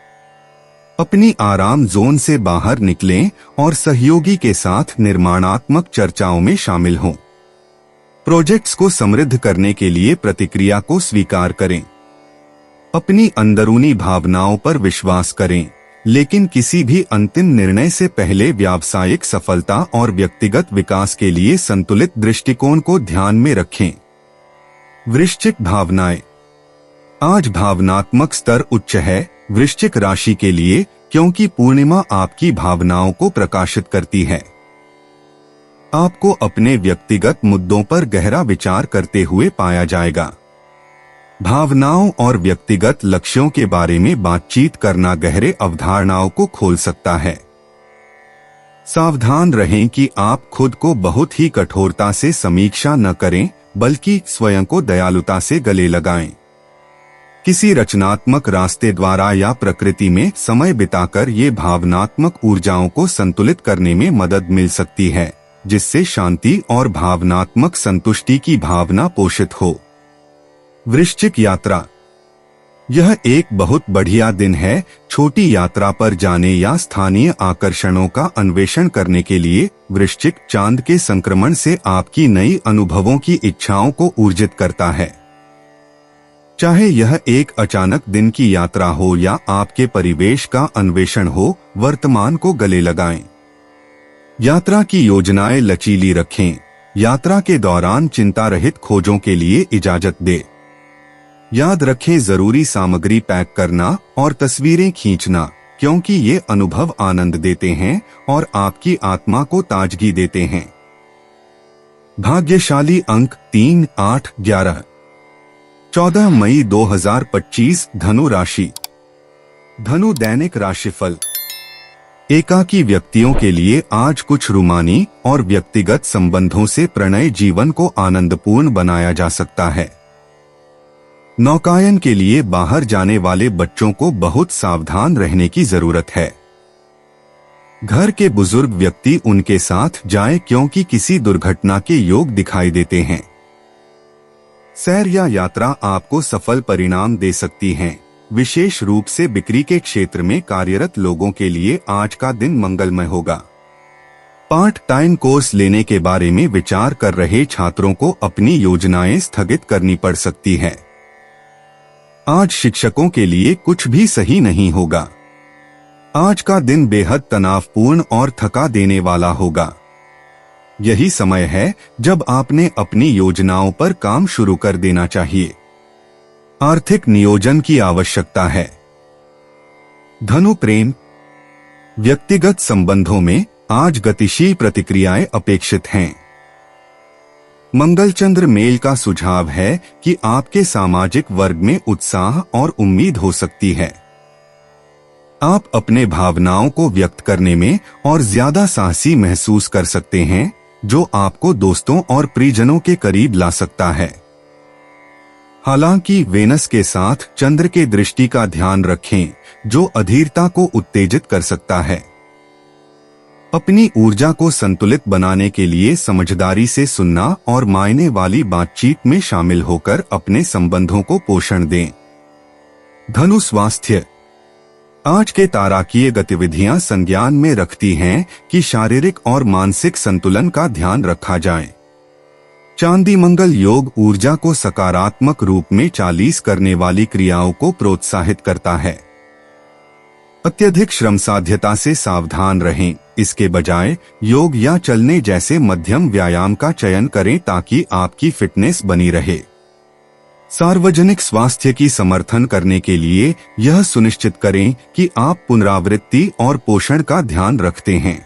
अपनी आराम जोन से बाहर निकलें और सहयोगी के साथ निर्माणात्मक चर्चाओं में शामिल हों। प्रोजेक्ट्स को समृद्ध करने के लिए प्रतिक्रिया को स्वीकार करें। अपनी अंदरूनी भावनाओं पर विश्वास करें, लेकिन किसी भी अंतिम निर्णय से पहले व्यावसायिक सफलता और व्यक्तिगत विकास के लिए संतुलित दृष्टिकोण को ध्यान में रखें। वृश्चिक भावनाएं। आज भावनात्मक स्तर उच्च है वृश्चिक राशि के लिए, क्योंकि पूर्णिमा आपकी भावनाओं को प्रकाशित करती है। आपको अपने व्यक्तिगत मुद्दों पर गहरा विचार करते हुए पाया जाएगा। भावनाओं और व्यक्तिगत लक्ष्यों के बारे में बातचीत करना गहरे अवधारणाओं को खोल सकता है। सावधान रहें कि आप खुद को बहुत ही कठोरता से समीक्षा न करें, बल्कि स्वयं को दयालुता से गले लगाएं। किसी रचनात्मक रास्ते द्वारा या प्रकृति में समय बिताकर ये भावनात्मक ऊर्जाओं को संतुलित करने में मदद मिल सकती है, जिससे शांति और भावनात्मक संतुष्टि की भावना पोषित हो। वृश्चिक यात्रा। यह एक बहुत बढ़िया दिन है छोटी यात्रा पर जाने या स्थानीय आकर्षणों का अन्वेषण करने के लिए। वृश्चिक चांद के संक्रमण से आपकी नई अनुभवों की इच्छाओं को ऊर्जित करता है। चाहे यह एक अचानक दिन की यात्रा हो या आपके परिवेश का अन्वेषण हो, वर्तमान को गले लगाएं। यात्रा की योजनाएं लचीली रखें। यात्रा के दौरान चिंता रहित खोजों के लिए इजाजत दें। याद रखें जरूरी सामग्री पैक करना और तस्वीरें खींचना, क्योंकि ये अनुभव आनंद देते हैं और आपकी आत्मा को ताजगी देते हैं। भाग्यशाली अंक 3, 8, 11। 14 मई 2025 धनु राशि। धनु दैनिक राशिफल। एकाकी व्यक्तियों के लिए आज कुछ रूमानी और व्यक्तिगत संबंधों से प्रणय जीवन को आनंदपूर्ण बनाया जा सकता है। नौकायन के लिए बाहर जाने वाले बच्चों को बहुत सावधान रहने की जरूरत है। घर के बुजुर्ग व्यक्ति उनके साथ जाएं, क्योंकि किसी दुर्घटना के योग दिखाई देते हैं। सैर या यात्रा आपको सफल परिणाम दे सकती हैं। विशेष रूप से बिक्री के क्षेत्र में कार्यरत लोगों के लिए आज का दिन मंगलमय होगा। पार्ट टाइम कोर्स लेने के बारे में विचार कर रहे छात्रों को अपनी योजनाएं स्थगित करनी पड़ सकती है। आज शिक्षकों के लिए कुछ भी सही नहीं होगा। आज का दिन बेहद तनावपूर्ण और थका देने वाला होगा। यही समय है जब आपने अपनी योजनाओं पर काम शुरू कर देना चाहिए। आर्थिक नियोजन की आवश्यकता है। धनु प्रेम। व्यक्तिगत संबंधों में आज गतिशील प्रतिक्रियाएं अपेक्षित हैं। मंगलचंद्र मेल का सुझाव है कि आपके सामाजिक वर्ग में उत्साह और उम्मीद हो सकती है। आप अपने भावनाओं को व्यक्त करने में और ज्यादा साहसी महसूस कर सकते हैं, जो आपको दोस्तों और परिजनों के करीब ला सकता है। हालांकि वेनस के साथ चंद्र के दृष्टि का ध्यान रखें, जो अधीरता को उत्तेजित कर सकता है। अपनी ऊर्जा को संतुलित बनाने के लिए समझदारी से सुनना और मायने वाली बातचीत में शामिल होकर अपने संबंधों को पोषण दें। धनु स्वास्थ्य। आज के ताराकीय गतिविधियां संज्ञान में रखती हैं कि शारीरिक और मानसिक संतुलन का ध्यान रखा जाए। चांदी मंगल योग ऊर्जा को सकारात्मक रूप में चालीस करने वाली क्रियाओं को प्रोत्साहित करता है। अत्यधिक श्रम साध्यता से सावधान रहें, इसके बजाय योग या चलने जैसे मध्यम व्यायाम का चयन करें ताकि आपकी फिटनेस बनी रहे। सार्वजनिक स्वास्थ्य की समर्थन करने के लिए यह सुनिश्चित करें कि आप पुनरावृत्ति और पोषण का ध्यान रखते हैं।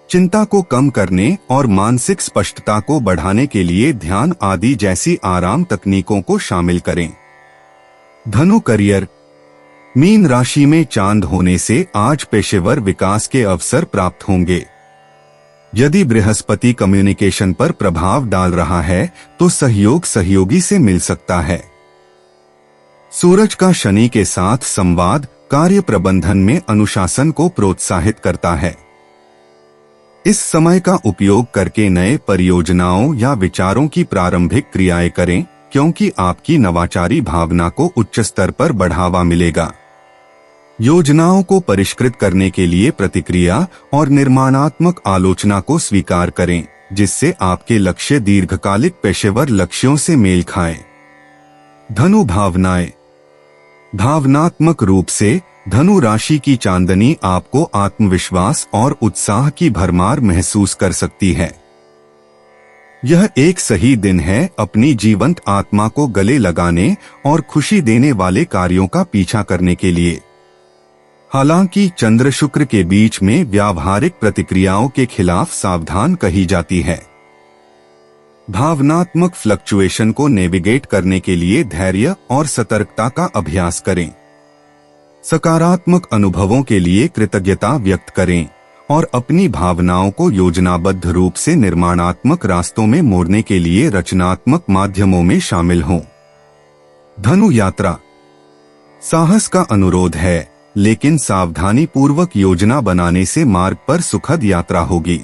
चिंता को कम करने और मानसिक स्पष्टता को बढ़ाने के लिए ध्यान आदि जैसी आराम तकनीकों को शामिल करें। धनु करियर। मीन राशि में चांद होने से आज पेशेवर विकास के अवसर प्राप्त होंगे। यदि बृहस्पति कम्युनिकेशन पर प्रभाव डाल रहा है तो सहयोग सहयोगी से मिल सकता है। सूरज का शनि के साथ संवाद कार्य प्रबंधन में अनुशासन को प्रोत्साहित करता है। इस समय का उपयोग करके नए परियोजनाओं या विचारों की प्रारंभिक क्रियाएं करें, क्योंकि आपकी नवाचारी भावना को उच्च स्तर पर बढ़ावा मिलेगा। योजनाओं को परिष्कृत करने के लिए प्रतिक्रिया और निर्माणात्मक आलोचना को स्वीकार करें, जिससे आपके लक्ष्य दीर्घकालिक पेशेवर लक्ष्यों से मेल खाएं। धनु भावनाएं। भावनात्मक रूप से धनु राशि की चांदनी आपको आत्मविश्वास और उत्साह की भरमार महसूस कर सकती है। यह एक सही दिन है अपनी जीवंत आत्मा को गले लगाने और खुशी देने वाले कार्यों का पीछा करने के लिए। हालांकि चंद्र शुक्र के बीच में व्यावहारिक प्रतिक्रियाओं के खिलाफ सावधान कही जाती है। भावनात्मक फ्लक्चुएशन को नेविगेट करने के लिए धैर्य और सतर्कता का अभ्यास करें। सकारात्मक अनुभवों के लिए कृतज्ञता व्यक्त करें और अपनी भावनाओं को योजनाबद्ध रूप से निर्माणात्मक रास्तों में मोड़ने के लिए रचनात्मक माध्यमों में शामिल हों। धनु यात्रा। साहस का अनुरोध है, लेकिन सावधानी पूर्वक योजना बनाने से मार्ग पर सुखद यात्रा होगी।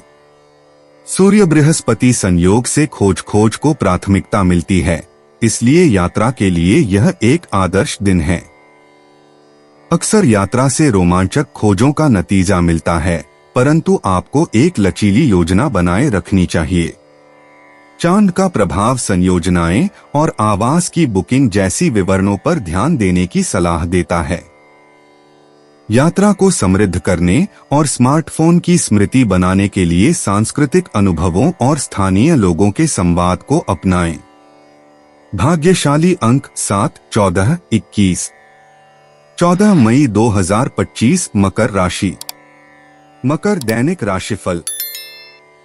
सूर्य बृहस्पति संयोग से खोज को प्राथमिकता मिलती है, इसलिए यात्रा के लिए यह एक आदर्श दिन है। अक्सर यात्रा से रोमांचक खोजों का नतीजा मिलता है, परंतु आपको एक लचीली योजना बनाए रखनी चाहिए। चांद का प्रभाव संयोजनाएं और आवास की बुकिंग जैसी विवरणों पर ध्यान देने की सलाह देता है। यात्रा को समृद्ध करने और स्मार्टफोन की स्मृति बनाने के लिए सांस्कृतिक अनुभवों और स्थानीय लोगों के संवाद को अपनाएं। भाग्यशाली अंक 7, 14, 21। 14 मई 2025 मकर राशि। मकर दैनिक राशिफल।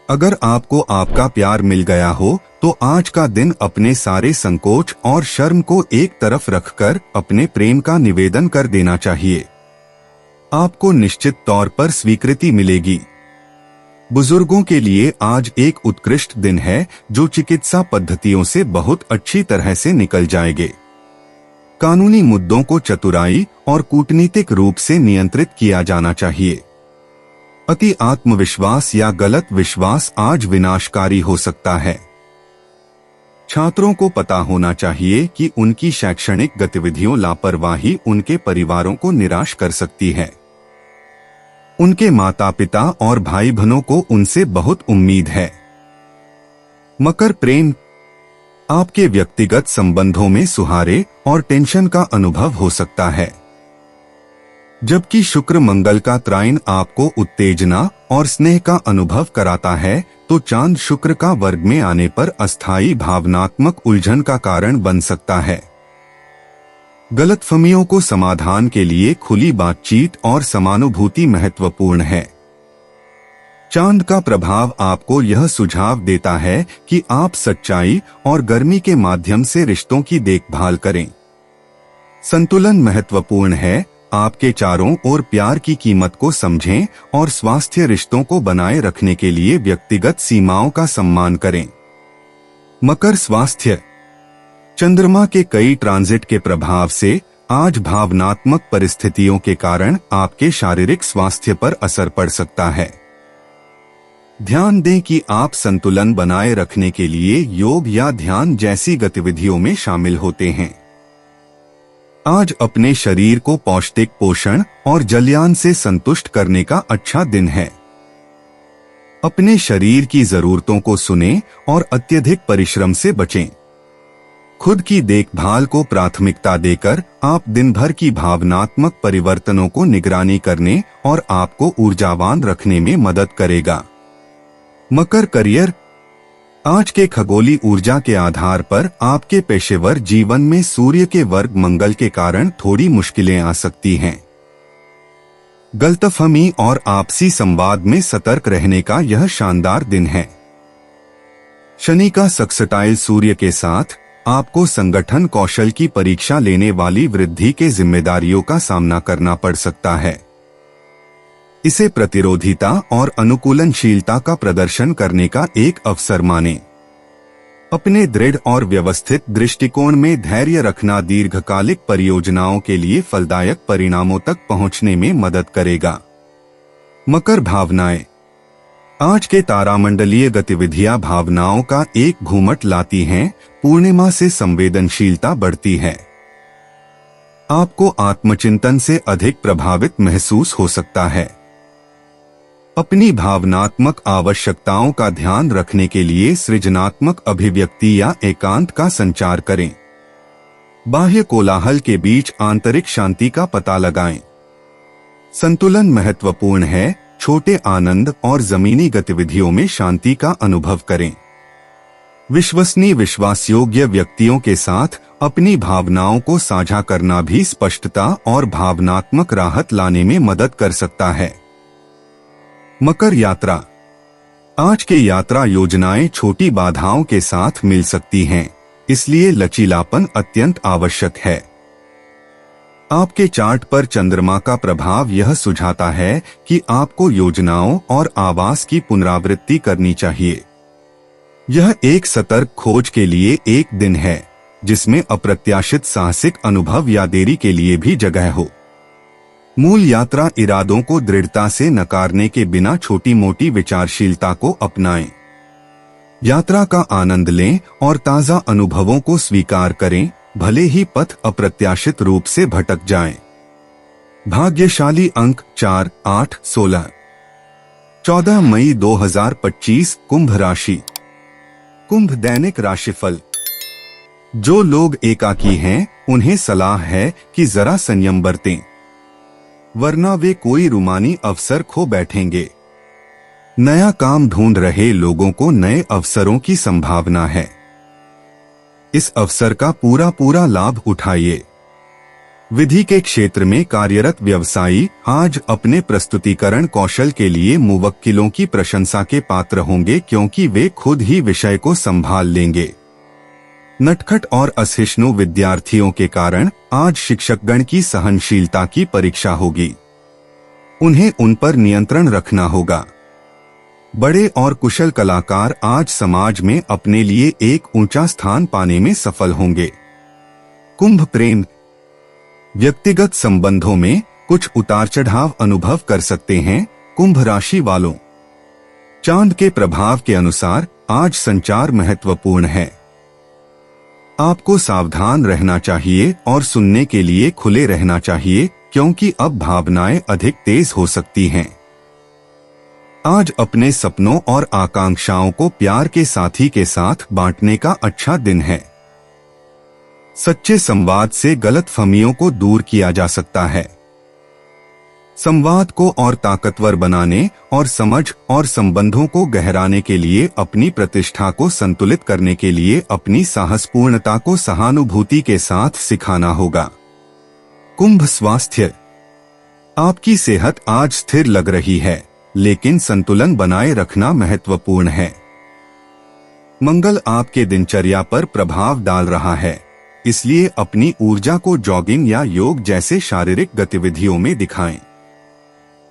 अगर आपको आपका प्यार मिल गया हो तो आज का दिन अपने सारे संकोच और शर्म को एक तरफ रखकर अपने प्रेम का निवेदन कर देना चाहिए। आपको निश्चित तौर पर स्वीकृति मिलेगी। बुजुर्गों के लिए आज एक उत्कृष्ट दिन है, जो चिकित्सा पद्धतियों से बहुत अच्छी तरह से निकल जाएंगे। कानूनी मुद्दों को चतुराई और कूटनीतिक रूप से नियंत्रित किया जाना चाहिए। अति आत्मविश्वास या गलत विश्वास आज विनाशकारी हो सकता है। छात्रों को पता होना चाहिए कि उनकी शैक्षणिक गतिविधियों लापरवाही उनके परिवारों को निराश कर सकती है। उनके माता पिता और भाई बहनों को उनसे बहुत उम्मीद है। मकर प्रेम। आपके व्यक्तिगत संबंधों में सुहारे और टेंशन का अनुभव हो सकता है। जबकि शुक्र मंगल का त्राइन आपको उत्तेजना और स्नेह का अनुभव कराता है, तो चांद शुक्र का वर्ग में आने पर अस्थायी भावनात्मक उलझन का कारण बन सकता है। गलतफहमियों को समाधान के लिए खुली बातचीत और समानुभूति महत्वपूर्ण है। चांद का प्रभाव आपको यह सुझाव देता है कि आप सच्चाई और गर्मी के माध्यम से रिश्तों की देखभाल करें। संतुलन महत्वपूर्ण है। आपके चारों ओर प्यार की कीमत को समझें और स्वास्थ्य रिश्तों को बनाए रखने के लिए व्यक्तिगत सीमाओं का सम्मान करें। मकर स्वास्थ्य। चंद्रमा के कई ट्रांजिट के प्रभाव से आज भावनात्मक परिस्थितियों के कारण आपके शारीरिक स्वास्थ्य पर असर पड़ सकता है। ध्यान दें कि आप संतुलन बनाए रखने के लिए योग या ध्यान जैसी गतिविधियों में शामिल होते हैं। आज अपने शरीर को पौष्टिक पोषण और जलयान से संतुष्ट करने का अच्छा दिन है। अपने शरीर की जरूरतों को सुनें और अत्यधिक परिश्रम से बचें। खुद की देखभाल को प्राथमिकता देकर आप दिन भर की भावनात्मक परिवर्तनों को निगरानी करने और आपको ऊर्जावान रखने में मदद करेगा। मकर करियर। आज के खगोली ऊर्जा के आधार पर आपके पेशेवर जीवन में सूर्य के वर्ग मंगल के कारण थोड़ी मुश्किलें आ सकती हैं। गलतफहमी और आपसी संवाद में सतर्क रहने का यह शानदार दिन है। शनि का सक्सटाइल सूर्य के साथ आपको संगठन कौशल की परीक्षा लेने वाली वृद्धि के जिम्मेदारियों का सामना करना पड़ सकता है। इसे प्रतिरोधिता और अनुकूलनशीलता का प्रदर्शन करने का एक अवसर मानें। अपने दृढ़ और व्यवस्थित दृष्टिकोण में धैर्य रखना दीर्घकालिक परियोजनाओं के लिए फलदायक परिणामों तक पहुंचने में मदद करेगा। मकर भावनाएं। आज के तारामंडलीय गतिविधियां भावनाओं का एक घूमट लाती हैं। पूर्णिमा से संवेदनशीलता बढ़ती है। आपको आत्मचिंतन से अधिक प्रभावित महसूस हो सकता है। अपनी भावनात्मक आवश्यकताओं का ध्यान रखने के लिए सृजनात्मक अभिव्यक्ति या एकांत का संचार करें। बाह्य कोलाहल के बीच आंतरिक शांति का पता लगाएं। संतुलन महत्वपूर्ण है। छोटे आनंद और जमीनी गतिविधियों में शांति का अनुभव करें। विश्वसनीय विश्वासयोग्य व्यक्तियों के साथ अपनी भावनाओं को साझा करना भी स्पष्टता और भावनात्मक राहत लाने में मदद कर सकता है। मकर यात्रा। आज के यात्रा योजनाएं छोटी बाधाओं के साथ मिल सकती हैं, इसलिए लचीलापन अत्यंत आवश्यक है। आपके चार्ट पर चंद्रमा का प्रभाव यह सुझाता है कि आपको योजनाओं और आवास की पुनरावृत्ति करनी चाहिए। यह एक सतर्क खोज के लिए एक दिन है, जिसमें अप्रत्याशित साहसिक अनुभव या देरी के लिए भी जगह हो। मूल यात्रा इरादों को दृढ़ता से नकारने के बिना छोटी मोटी विचारशीलता को अपनाएं। यात्रा का आनंद लें और ताजा अनुभवों को स्वीकार करें, भले ही पथ अप्रत्याशित रूप से भटक जाए। भाग्यशाली अंक 4, 8, 16। 14 मई 2025 कुंभ राशि। कुंभ दैनिक राशिफल। जो लोग एकाकी हैं, उन्हें सलाह है कि जरा संयम बरतें, वरना वे कोई रूमानी अवसर खो बैठेंगे। नया काम ढूंढ रहे लोगों को नए अवसरों की संभावना है। इस अवसर का पूरा लाभ उठाइए। विधि के क्षेत्र में कार्यरत व्यवसायी आज अपने प्रस्तुतिकरण कौशल के लिए मुवक्किलों की प्रशंसा के पात्र होंगे, क्योंकि वे खुद ही विषय को संभाल लेंगे। नटखट और असहिष्णु विद्यार्थियों के कारण आज शिक्षकगण की सहनशीलता की परीक्षा होगी। उन्हें उन पर नियंत्रण रखना होगा। बड़े और कुशल कलाकार आज समाज में अपने लिए एक ऊंचा स्थान पाने में सफल होंगे। कुंभ प्रेम। व्यक्तिगत संबंधों में कुछ उतार चढ़ाव अनुभव कर सकते हैं। कुंभ राशि वालों, चांद के प्रभाव के अनुसार आज संचार महत्वपूर्ण है। आपको सावधान रहना चाहिए और सुनने के लिए खुले रहना चाहिए, क्योंकि अब भावनाएं अधिक तेज हो सकती हैं। आज अपने सपनों और आकांक्षाओं को प्यार के साथी के साथ बांटने का अच्छा दिन है। सच्चे संवाद से गलतफहमियों को दूर किया जा सकता है। संवाद को और ताकतवर बनाने और समझ और संबंधों को गहराने के लिए अपनी प्रतिष्ठा को संतुलित करने के लिए अपनी साहसपूर्णता को सहानुभूति के साथ सिखाना होगा। कुंभ स्वास्थ्य। आपकी सेहत आज स्थिर लग रही है, लेकिन संतुलन बनाए रखना महत्वपूर्ण है। मंगल आपके दिनचर्या पर प्रभाव डाल रहा है, इसलिए अपनी ऊर्जा को जॉगिंग या योग जैसे शारीरिक गतिविधियों में दिखाएं।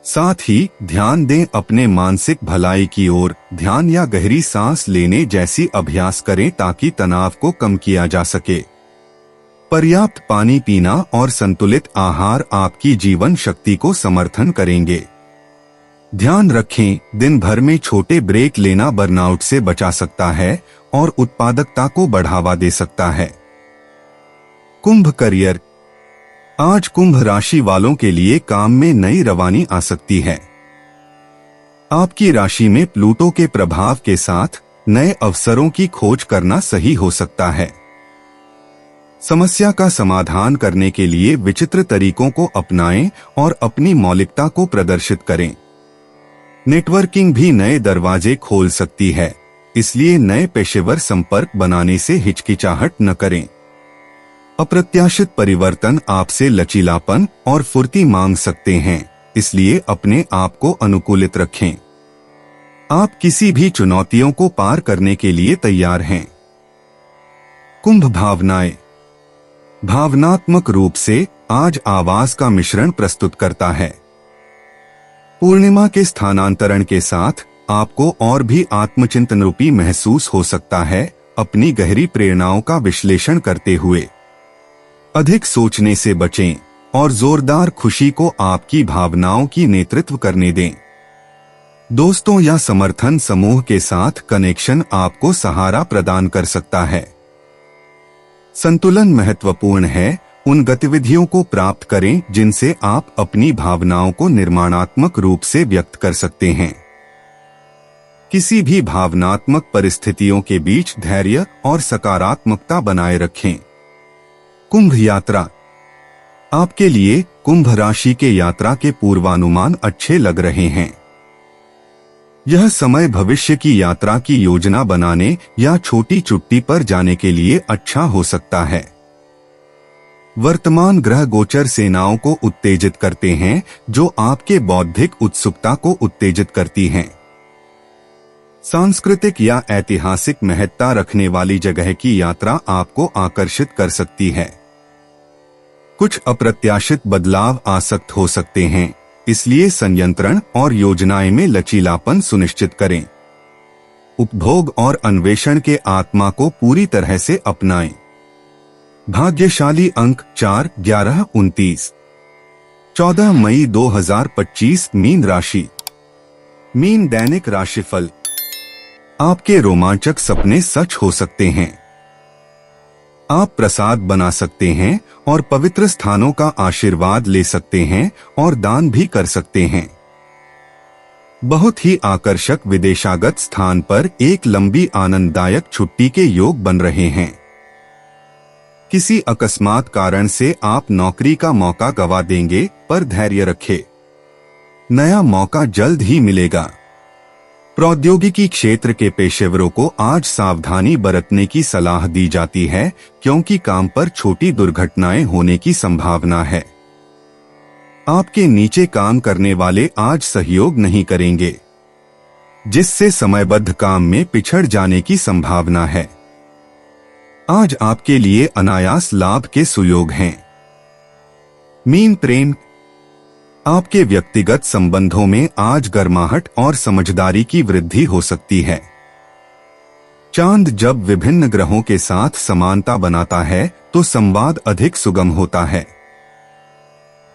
साथ ही ध्यान दें अपने मानसिक भलाई की ओर। ध्यान या गहरी सांस लेने जैसी अभ्यास करें ताकि तनाव को कम किया जा सके। पर्याप्त पानी पीना और संतुलित आहार आपकी जीवन शक्ति को समर्थन करेंगे। ध्यान रखें, दिन भर में छोटे ब्रेक लेना बर्नआउट से बचा सकता है और उत्पादकता को बढ़ावा दे सकता है। कुंभ करियर। आज कुंभ राशि वालों के लिए काम में नई रवानी आ सकती है। आपकी राशि में प्लूटो के प्रभाव के साथ नए अवसरों की खोज करना सही हो सकता है। समस्या का समाधान करने के लिए विचित्र तरीकों को अपनाएं और अपनी मौलिकता को प्रदर्शित करें। नेटवर्किंग भी नए दरवाजे खोल सकती है, इसलिए नए पेशेवर संपर्क बनाने से हिचकिचाहट न करें। अप्रत्याशित परिवर्तन आपसे लचीलापन और फुर्ती मांग सकते हैं, इसलिए अपने आप को अनुकूलित रखें। आप किसी भी चुनौतियों को पार करने के लिए तैयार हैं। कुंभ भावनाएं। भावनात्मक रूप से आज आवाज का मिश्रण प्रस्तुत करता है। पूर्णिमा के स्थानांतरण के साथ आपको और भी आत्मचिंतन रूपी महसूस हो सकता है। अपनी गहरी प्रेरणाओं का विश्लेषण करते हुए अधिक सोचने से बचें और जोरदार खुशी को आपकी भावनाओं की नेतृत्व करने दें। दोस्तों या समर्थन समूह के साथ कनेक्शन आपको सहारा प्रदान कर सकता है। संतुलन महत्वपूर्ण है। उन गतिविधियों को प्राप्त करें जिनसे आप अपनी भावनाओं को निर्माणात्मक रूप से व्यक्त कर सकते हैं। किसी भी भावनात्मक परिस्थितियों के बीच धैर्य और सकारात्मकता बनाए रखें। कुंभ यात्रा। आपके लिए कुंभ राशि के यात्रा के पूर्वानुमान अच्छे लग रहे हैं। यह समय भविष्य की यात्रा की योजना बनाने या छोटी छुट्टी पर जाने के लिए अच्छा हो सकता है। वर्तमान ग्रह गोचर सेनाओं को उत्तेजित करते हैं, जो आपके बौद्धिक उत्सुकता को उत्तेजित करती हैं। सांस्कृतिक या ऐतिहासिक महत्ता रखने वाली जगह की यात्रा आपको आकर्षित कर सकती है। कुछ अप्रत्याशित बदलाव आसक्त हो सकते हैं, इसलिए संयंत्रण और योजनाएं में लचीलापन सुनिश्चित करें। उपभोग और अन्वेषण के आत्मा को पूरी तरह से अपनाएं। भाग्यशाली अंक 4, 11, 29। 14 मई 2025 मीन राशि। मीन दैनिक राशिफल। आपके रोमांचक सपने सच हो सकते हैं। आप प्रसाद बना सकते हैं और पवित्र स्थानों का आशीर्वाद ले सकते हैं और दान भी कर सकते हैं। बहुत ही आकर्षक विदेशागत स्थान पर एक लंबी आनंददायक छुट्टी के योग बन रहे हैं। किसी अकस्मात कारण से आप नौकरी का मौका गवा देंगे, पर धैर्य रखें। नया मौका जल्द ही मिलेगा। प्रौद्योगिकी क्षेत्र के पेशेवरों को आज सावधानी बरतने की सलाह दी जाती है, क्योंकि काम पर छोटी दुर्घटनाएं होने की संभावना है। आपके नीचे काम करने वाले आज सहयोग नहीं करेंगे, जिससे समयबद्ध काम में पिछड़ जाने की संभावना है। आज आपके लिए अनायास लाभ के सुयोग हैं। मीन प्रेम। आपके व्यक्तिगत संबंधों में आज गर्माहट और समझदारी की वृद्धि हो सकती है। चांद जब विभिन्न ग्रहों के साथ समानता बनाता है तो संवाद अधिक सुगम होता है।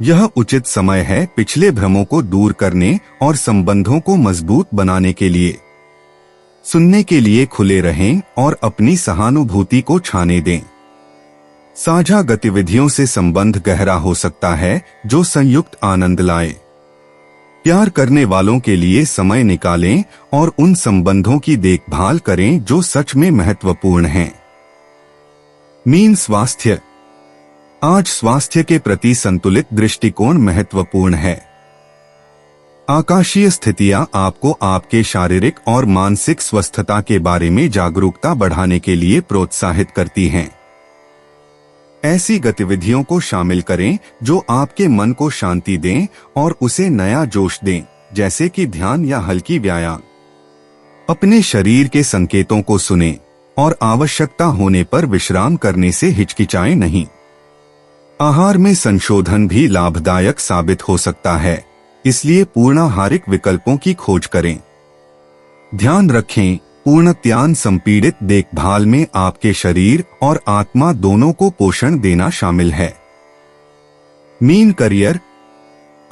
यह उचित समय है पिछले भ्रमों को दूर करने और संबंधों को मजबूत बनाने के लिए। सुनने के लिए खुले रहें और अपनी सहानुभूति को छाने दें। साझा गतिविधियों से संबंध गहरा हो सकता है, जो संयुक्त आनंद लाए। प्यार करने वालों के लिए समय निकालें और उन संबंधों की देखभाल करें जो सच में महत्वपूर्ण हैं। मीन स्वास्थ्य। आज स्वास्थ्य के प्रति संतुलित दृष्टिकोण महत्वपूर्ण है। आकाशीय स्थितियां आपको आपके शारीरिक और मानसिक स्वस्थता के बारे में जागरूकता बढ़ाने के लिए प्रोत्साहित करती हैं। ऐसी गतिविधियों को शामिल करें जो आपके मन को शांति दें और उसे नया जोश दें, जैसे कि ध्यान या हल्की व्यायाम। अपने शरीर के संकेतों को सुनें और आवश्यकता होने पर विश्राम करने से हिचकिचाएं नहीं। आहार में संशोधन भी लाभदायक साबित हो सकता है, इसलिए पूर्णाहारिक विकल्पों की खोज करें। ध्यान रखें, पूर्णत्यान संपीड़ित देखभाल में आपके शरीर और आत्मा दोनों को पोषण देना शामिल है। Mean career.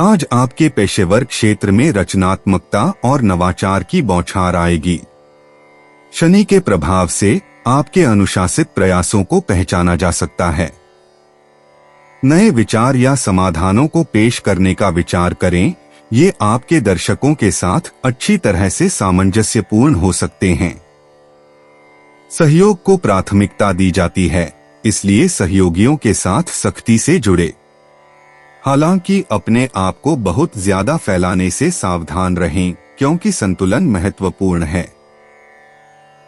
आज आपके पेशेवर क्षेत्र में रचनात्मकता और नवाचार की बौछार आएगी। शनि के प्रभाव से आपके अनुशासित प्रयासों को पहचाना जा सकता है। नए विचार या समाधानों को पेश करने का विचार करें, ये आपके दर्शकों के साथ अच्छी तरह से सामंजस्यपूर्ण हो सकते हैं। सहयोग को प्राथमिकता दी जाती है, इसलिए सहयोगियों के साथ सख्ती से जुड़े। हालांकि अपने आप को बहुत ज्यादा फैलाने से सावधान रहें, क्योंकि संतुलन महत्वपूर्ण है।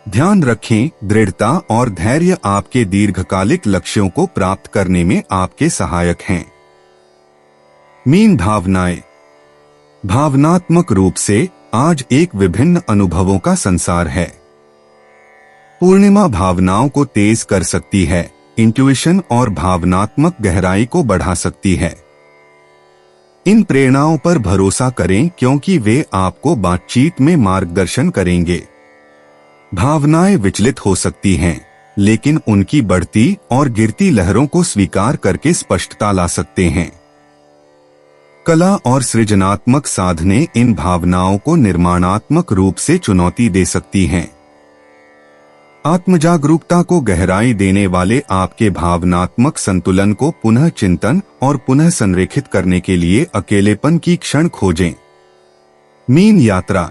ध्यान रखें, दृढ़ता और धैर्य आपके दीर्घकालिक लक्ष्यों को प्राप्त करने में आपके सहायक हैं। मीन भावनाएं। भावनात्मक रूप से आज एक विभिन्न अनुभवों का संसार है। पूर्णिमा भावनाओं को तेज कर सकती है, इंट्यूशन और भावनात्मक गहराई को बढ़ा सकती है। इन प्रेरणाओं पर भरोसा करें, क्योंकि वे आपको बातचीत में मार्गदर्शन करेंगे। भावनाएं विचलित हो सकती हैं, लेकिन उनकी बढ़ती और गिरती लहरों को स्वीकार करके स्पष्टता ला सकते हैं। कला और सृजनात्मक साधनें इन भावनाओं को निर्माणात्मक रूप से चुनौती दे सकती हैं। आत्मजागरूकता को गहराई देने वाले आपके भावनात्मक संतुलन को पुनः चिंतन और पुनः संरेखित करने के लिए अकेलेपन की क्षण खोजें। मीन यात्रा।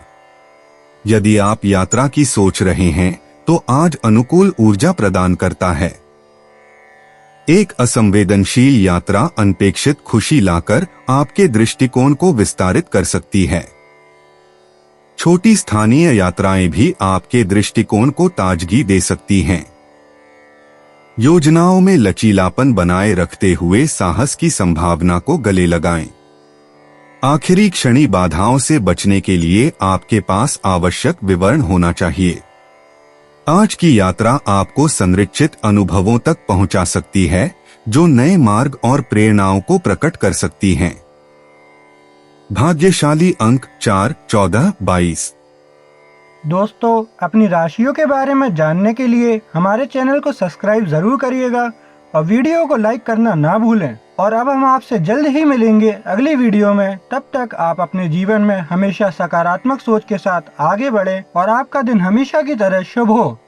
यदि आप यात्रा की सोच रहे हैं तो आज अनुकूल ऊर्जा प्रदान करता है। एक असंवेदनशील यात्रा अनपेक्षित खुशी लाकर आपके दृष्टिकोण को विस्तारित कर सकती है। छोटी स्थानीय यात्राएं भी आपके दृष्टिकोण को ताजगी दे सकती हैं। योजनाओं में लचीलापन बनाए रखते हुए साहस की संभावना को गले लगाएं। आखिरी क्षणी बाधाओं से बचने के लिए आपके पास आवश्यक विवरण होना चाहिए। आज की यात्रा आपको संरक्षित अनुभवों तक पहुंचा सकती है, जो नए मार्ग और प्रेरणाओं को प्रकट कर सकती हैं। भाग्यशाली अंक 4, 14, 22। दोस्तों, अपनी राशियों के बारे में जानने के लिए हमारे चैनल को सब्सक्राइब जरूर करिएगा और वीडियो को लाइक करना ना भूलें। और अब हम आपसे जल्द ही मिलेंगे अगली वीडियो में। तब तक आप अपने जीवन में हमेशा सकारात्मक सोच के साथ आगे बढ़ें और आपका दिन हमेशा की तरह शुभ हो।